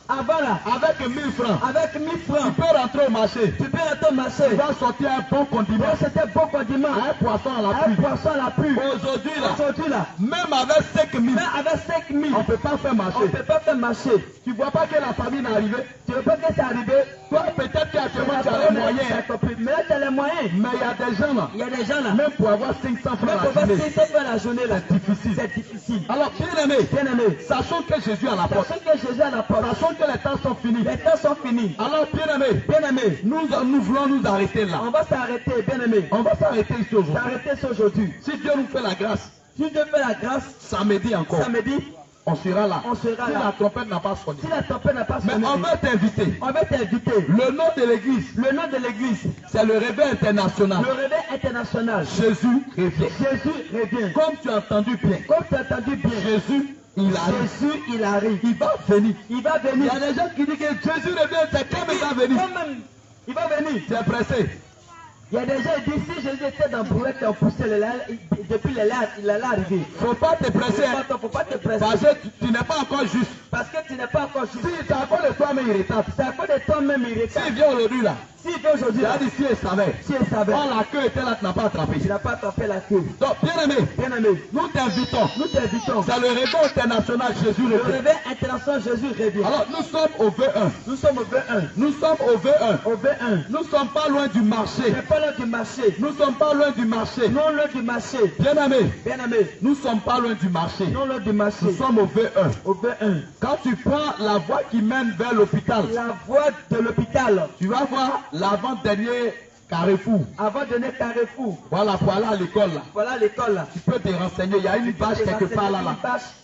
Avant là, avec 1000 francs, avec 1000 tu francs, peux rentrer au marché. tu peux rentrer au marché. Tu vas sortir un bon condiment. Donc, c'était bon condiment. Un poisson à la Un pluie. poisson à la pluie. Aujourd'hui, là, Aujourd'hui, là, même avec 5000, même avec 5000, on ne peut pas faire on ne marcher. peut pas faire marcher. Tu Tu ne vois pas que la famine est arrivée. Tu ne vois pas que c'est arrivé. Toi, peut-être qu'actuellement tu as les moyens. Mais là, tu as les moyens. Mais il y a des gens là. Il y a des gens là. Même pour avoir 500 francs Même pour la avoir journée. 500 francs la journée là. C'est difficile. C'est difficile. Alors, bien aimé, sachons que Jésus est à la porte. Sachons que Jésus est à la porte. Sachons que les temps sont finis. Les temps sont finis. Alors, bien aimé, nous voulons nous arrêter là. On va s'arrêter, bien aimé. On va s'arrêter ici aujourd'hui. S'arrêter aujourd'hui. Si Dieu nous fait la grâce, Si Dieu fait la grâce, samedi encore, samedi, on sera là. on sera Si là. la trompette n'a pas sonné. Si la tempête n'a pas Mais sonné, on veut t'inviter. on va t'inviter. Le nom de l'église, Le nom de l'église, c'est le réveil international. le réveil international. Jésus revient. Jésus revient. Comme tu as entendu bien, Comme tu as entendu bien, Jésus, il arrive. Jésus, il arrive. Il va venir. Il va Il y venir. a des gens qui disent que Jésus revient, c'est quand il va venir. Quand même, il va venir. Tu es pressé. Il y a des gens qui disent si Jésus était dans le brouette et on poussait le lait, depuis le lait, il allait arriver. Faut pas te presser. Hein. Faut pas te presser. Parce que tu n'es pas encore juste. Parce que tu n'es pas encore Si juste. c'est encore de toi-même, il retarde. C'est à cause de toi-même, il retarde. S'il vient aujourd'hui là, S'il vient aujourd'hui, il là, a dit si il savait. si il savait, Quand la queue était là, tu n'as pas attrapé. il n'a pas tapé la queue. Donc, bien aimé, Bien aimé, nous t'invitons. nous t'invitons. C'est le réveil international Jésus Le revient. réveil international Jésus revient. Alors, nous sommes au V1. Nous sommes au V1. Nous sommes au V1. Au V1. Nous ne sommes pas loin du marché. C'est pas loin du marché. Nous ne sommes pas loin du marché. Non loin du marché. Bien aimé, Bien aimé, nous ne sommes pas loin du marché. non loin du marché. Nous sommes au V1. Au V1. Quand tu prends la voie qui mène vers l'hôpital, La voie de l'hôpital. tu vas voir l'avant-dernier carrefour. Avant de donner Carrefour. Voilà, pour aller à l'école là. Voilà l'école là. Tu peux te renseigner. Il y a une bâche quelque part là.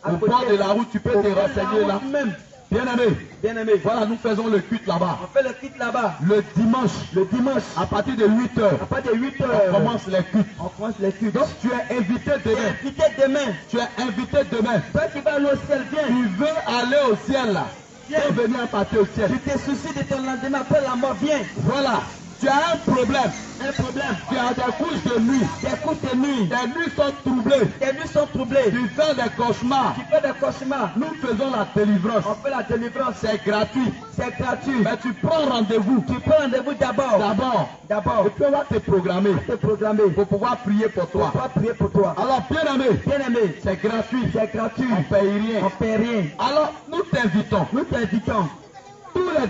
À Au côté. bord de la route, tu peux Au te bord de la renseigner là. route même. Bien aimé, Bien aimé. voilà, nous faisons le culte là-bas. On fait le kit là-bas. Le dimanche, Le dimanche. à partir de 8 heures, À partir de 8 on heures. commence les cultes. On commence les cultes. Donc tu es invité Tu es demain. invité demain. Tu es invité demain. Toi qui vas aller au ciel, viens. Tu veux aller au ciel là. Viens. Tu veux venir à partir au ciel. Tu te soucies de ton lendemain après la mort, viens. Voilà. Tu as un problème. Un problème. Tu as des couches de nuit. Tes coups de nuit. Tes nuits sont troublées. Tes nuits sont troublées. Tu fais des cauchemars. Tu fais des cauchemars. Nous faisons la délivrance. On fait la délivrance. C'est gratuit. C'est gratuit. Mais tu prends rendez-vous. Tu prends rendez-vous d'abord. D'abord. D'abord. Et puis on va te programmer te programmer pour pouvoir prier pour toi. pour prier pour toi. Alors bien aimé, Bien aimé, c'est gratuit. c'est gratuit. On ne paye rien. On ne paie rien. Alors nous t'invitons Nous t'invitons tous les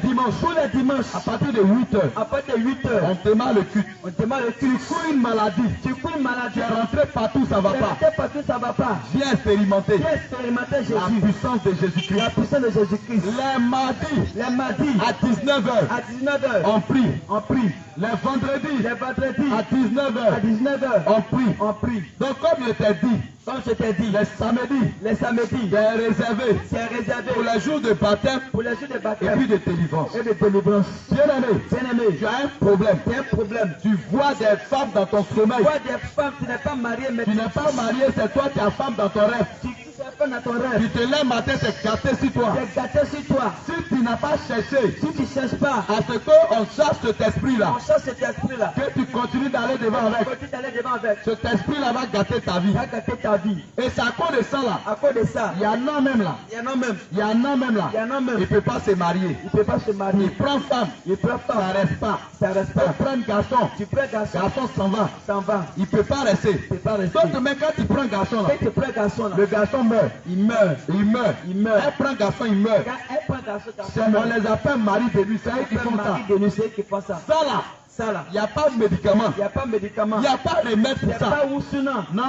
dimanches à partir de 8 heures. à partir de 8 heures. On démarre le culte. On te demande le Tu culte. couds une maladie. Tu couds une maladie. Tu es rentré partout, ça va pas. Tu partout, ça va pas. Viens expérimenter Viens expérimenter la Jésus. puissance de La Jésus-Christ. puissance de Jésus-Christ. Les mardis Les mardis à 19 heures, à 19 heures. on prie. On prie. Les vendredis Les vendredis à 19 à heures, 19 heures. on prie. On prie. Donc comme je t'ai dit, Comme je t'ai dit, les samedis, les samedis, c'est réservé c'est réservé pour les jours de baptême pour les jours de et baptême puis de délivrance. et de délivrance. Bien aimé, Bien aimé, tu as un problème. tu as un problème. Tu vois des femmes dans ton sommeil. Tu vois des femmes, tu n'es pas marié, mais Tu n'es pas marié, c'est toi qui as femme dans ton rêve. tu es pas dans ton rêve. Tu te lèves matin, c'est gâté sur toi. Tu es gâté sur toi. Si tu n'as pas cherché Si tu ne cherches pas, à ce qu'on chasse cet esprit-là, on cherche cet esprit-là. que tu continues d'aller devant avec, Continue d'aller devant avec. cet esprit-là va gâter ta vie. Tu as gâté ta vie. Et c'est à cause de ça là. À cause de ça, Il y en a même là. il y en a même. Il y en a même là. Il y en a même. Il ne peut pas se marier. Il ne peut pas se marier. Il prend femme. Il prend Ça pas. reste pas. Ça reste Il pas. prend un garçon. Tu prends garçon, Garçon s'en va. s'en va. Il ne peut pas rester. Il ne peut pas rester. Donc même quand tu prends garçon là, Quand tu prends garçon là, le garçon meurt. il meurt. Il meurt. Il meurt. Elle prend garçon, il meurt. Quand elle prend garçon, C'est- On les appelle mari de lui, c'est eux qui font ça. mari de nous, c'est eux qui font ça. Ça là, Ça là, il n'y a pas de médicament. il n'y a pas de médicament. Il n'y a pas de remède Il n'y pour a ça. pas Oussuna. Non,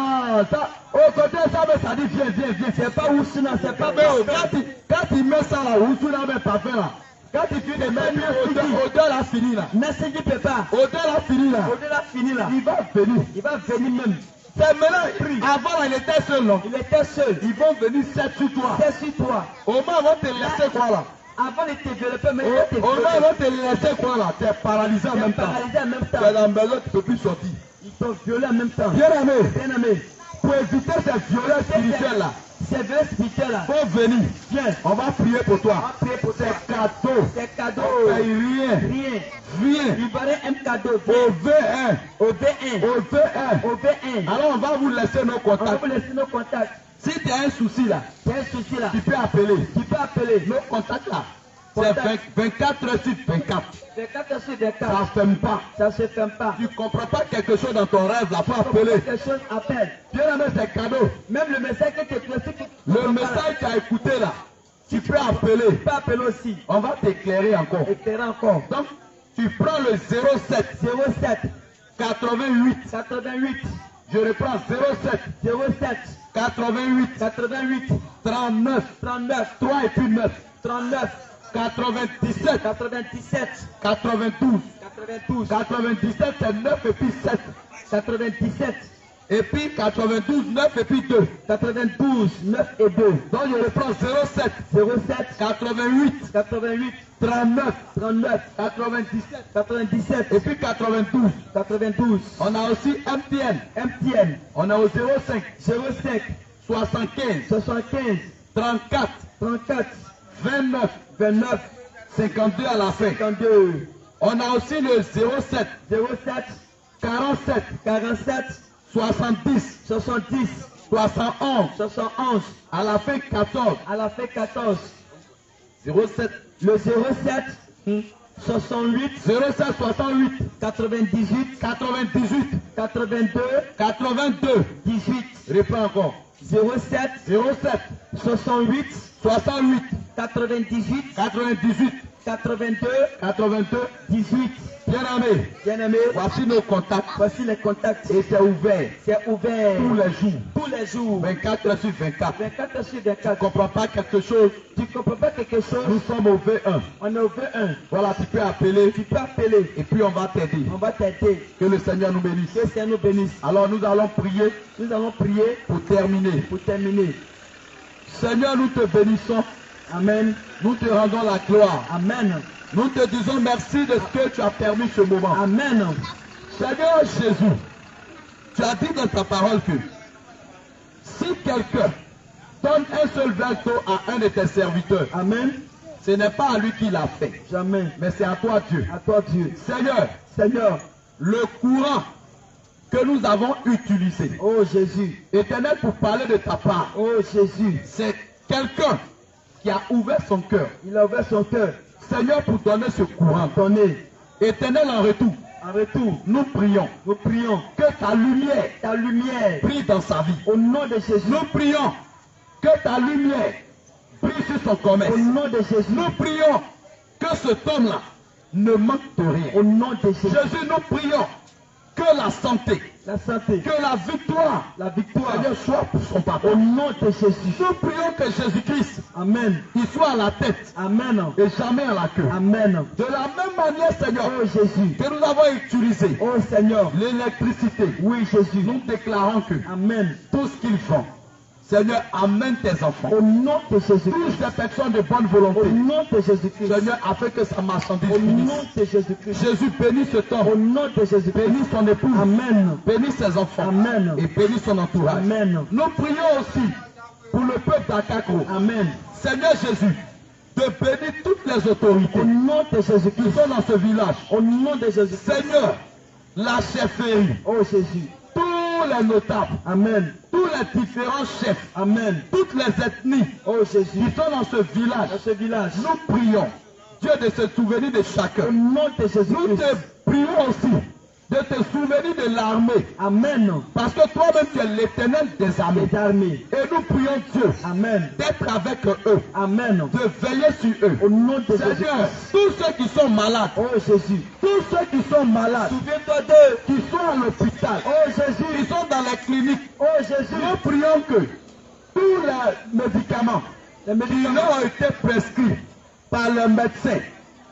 ça, au côté ça, mais ça dit viens, viens, viens. C'est pas Oussuna, c'est pas Mais oh, quand tu mets ça là, où tu l'as même pas fait là. Quand tu finis de mettre odeur là fini là. Merci du papa. Odeur là fini là. Au-delà fini là. Il va venir. Il va venir même. C'est maintenant, avant là, il était seul là. Il était seul. Ils vont venir 7 sur toi. C'est sur toi. Au moins, ils vont te laisser quoi là. Avant de te développer, mais il va te Au moins, ils violer. vont te laisser quoi là. Tu es paralysé en Tu es même temps. paralysé en même Tu es temps. dans la maison, tu ne peux plus sortir. Ils t'ont violé en même temps. Bien aimé, Bien aimé. pour éviter cette violence spirituelle là, C'est vrai spirituel là. faut venir. Viens. On va prier pour On va toi. prier pour toi. C'est cadeau. C'est cadeau. On paye rien. Rien. Viens Il va un cadeau. au V1. Au V1. Au V1. Au V1. Alors on va vous laisser nos On va contacts. vous laisser nos contacts. Si tu as un souci là, Tu as un souci là. tu peux appeler. Tu peux appeler. Nos contacts là, c'est 24 heures sur 24. C'est 4 sur des Ça cartes. ne ferme pas. Ça ne se ferme pas. Tu ne comprends pas quelque chose dans ton rêve là, faut appeler. Quelque chose appelle. Bien aimé, c'est cadeau. Même le message que tu as Le message que tu as écouté là, Tu peux appeler. Tu peux appeler aussi. On va t'éclairer encore. Éclairer encore. Donc, tu prends le 07 07 88. 88 Je reprends 07 07 88 88 39 39 3 et puis 9 39 97 97 92 92 97 c'est 9 et puis 7 97 et puis 92 9 et puis 2. 92 9 et 2. Donc je reprends 07 07 88 88 39 39 97 97 et puis 92. 92. On a aussi MTN. MTN On a au 05 05 75 75 34 34 29 29 52 à la fin. 52. On a aussi le 07 07 47 47 70 70 71 71 à la fin 14 à la fin 14. 07 Le 07 68 07 68 98 98 82 82. 18. Reprends encore. 07 07 68 68 98 98 82 82. 18. Bien-aimés, Bien-aimés, voici nos contacts. voici les contacts. Et c'est ouvert C'est ouvert tous les jours. tous les jours. 24 heures sur 24. 24 sur Tu ne 24. comprends pas quelque chose? Tu ne comprends pas quelque chose? Nous sommes au V1. On est au V1. Voilà, tu peux appeler Tu peux appeler. et puis on va t'aider. On va t'aider. Que le Seigneur nous bénisse. Que le Seigneur nous bénisse. Alors nous allons prier Nous allons prier pour terminer. pour terminer. Seigneur, nous te bénissons. Amen. Nous te rendons la gloire. Amen. Nous te disons merci de ce que tu as permis ce moment. Amen. Seigneur Jésus, tu as dit dans ta parole que si quelqu'un donne un seul verre d'eau à un de tes serviteurs, Amen. ce n'est pas à lui qui l'a fait, Jamais. mais c'est à toi Dieu. À toi Dieu. Seigneur, Seigneur. le courant que nous avons utilisé, Oh Jésus. Éternel, pour parler de ta part, Oh Jésus. c'est quelqu'un qui a ouvert son cœur. Il a ouvert son cœur. Seigneur, pour donner ce courant, Donné. Éternel, en retour, En retour, nous prions nous prions que ta lumière ta lumière brille dans sa vie. au nom de Jésus. Nous prions que ta lumière brille sur son commerce. Au nom de Jésus. Nous prions que cet homme-là ne manque de rien. Au nom de Jésus. Jésus, nous prions que la santé, La santé. que la victoire, La victoire. Seigneur, soit pour son papa. Au nom de Jésus. Nous prions que Jésus-Christ, Amen. il soit à la tête Amen. et jamais à la queue. Amen. De la même manière, Seigneur, Oh Jésus. que nous avons utilisé Oh Seigneur. l'électricité, Oui Jésus. nous déclarons que Amen. tout ce qu'ils font, Seigneur, amène tes enfants. Au nom de Jésus. Touche des personnes de bonne Au volonté. nom de Jésus-Christ. Seigneur, afin que sa marchandise Au finisse. nom de Jésus-Christ. Jésus bénit ce temps. Au nom de Jésus-Christ. Bénis son épouse. Amen. Bénis ses enfants. Amen. Et bénis son entourage. Amen. Nous prions aussi pour le peuple d'Akakro. Amen. Seigneur Jésus, de bénir toutes les autorités Au nom de qui Jésus-Christ. sont dans ce village. Au nom de Jésus-Christ. Seigneur, la chefferie, Oh Jésus. tous les notables, Amen. tous les différents chefs, Amen. toutes les ethnies Oh Jésus. qui sont dans ce village, Dans ce village. nous prions, Dieu, de se souvenir de Au chacun. nom de Nous Jésus-Christ. te prions aussi de te souvenir de l'armée, Amen. parce que toi-même tu es l'éternel des armées. Les armées. Et nous prions Dieu Amen. d'être avec eux, Amen. de veiller sur eux. Au nom de Seigneur, Jésus-Christ. tous ceux qui sont malades, Oh Jésus. tous ceux qui sont malades, Souviens-toi d'eux. qui sont à l'hôpital, Oh Jésus. qui sont dans les cliniques, Oh Jésus. nous prions que tous les médicaments Les qui médicaments. leur ont été prescrits par le médecin,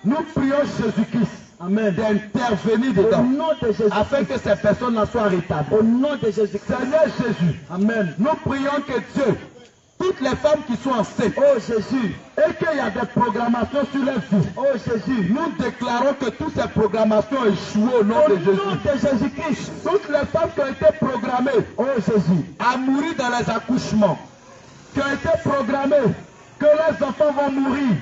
nous prions Jésus-Christ Amen. d'intervenir Au dedans, nom de Jésus. afin que ces personnes-là soient rétablies. Au nom de Jésus-Christ. Seigneur Jésus, Amen. nous prions que Dieu, toutes les femmes qui sont enceintes, Oh Jésus. et qu'il y a des programmations sur leur vie, Oh Jésus. nous déclarons que toutes ces programmations échouent au nom Au de nom Jésus. de Jésus-Christ. Toutes les femmes qui ont été programmées Oh Jésus. à mourir dans les accouchements, qui ont été programmées que leurs enfants vont mourir,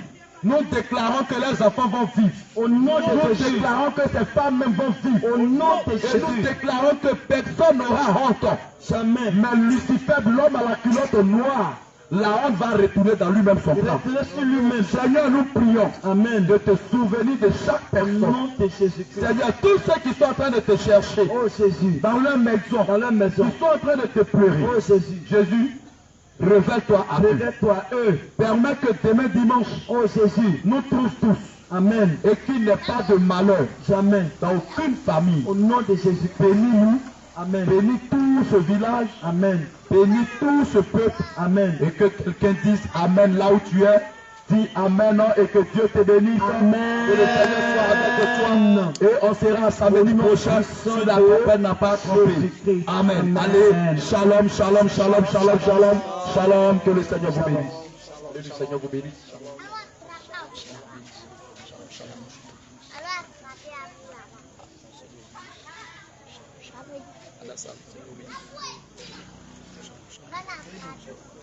nous déclarons que leurs enfants vont vivre. Au nom Nous de Jésus. déclarons que ces femmes même vont vivre. Au nom de Et nous Jésus. déclarons que personne n'aura honte. Jamais. Mais Lucifer, l'homme à la culotte noire, la honte va retourner dans lui-même son Il camp. reste sur lui-même. Seigneur, nous prions Amen. de te souvenir de chaque Au personne. nom de Jésus-Christ. Seigneur, tous ceux qui sont en train de te chercher Oh Jésus. dans leur maison, Dans leur maison. qui sont en train de te pleurer, Oh Jésus. Jésus, Révèle-toi à eux. Révèle-toi à eux. Permets que demain dimanche, Oh Jésus. nous tous, Amen. et qu'il n'y ait pas de malheur Jamais. dans aucune famille. Au nom de Jésus. Bénis-nous, Amen. bénis tout ce village, Amen. bénis tout ce peuple, Amen. et que quelqu'un dise Amen là où tu es. Dis Amen et que Dieu te bénisse. Amen. Que le Seigneur soit avec toi. Et on sera samedi prochain si la tempête n'a pas trompé. Amen. Allez, shalom, shalom, shalom, shalom, shalom, shalom. Que le Seigneur vous bénisse. Que le Seigneur vous bénisse. Mana?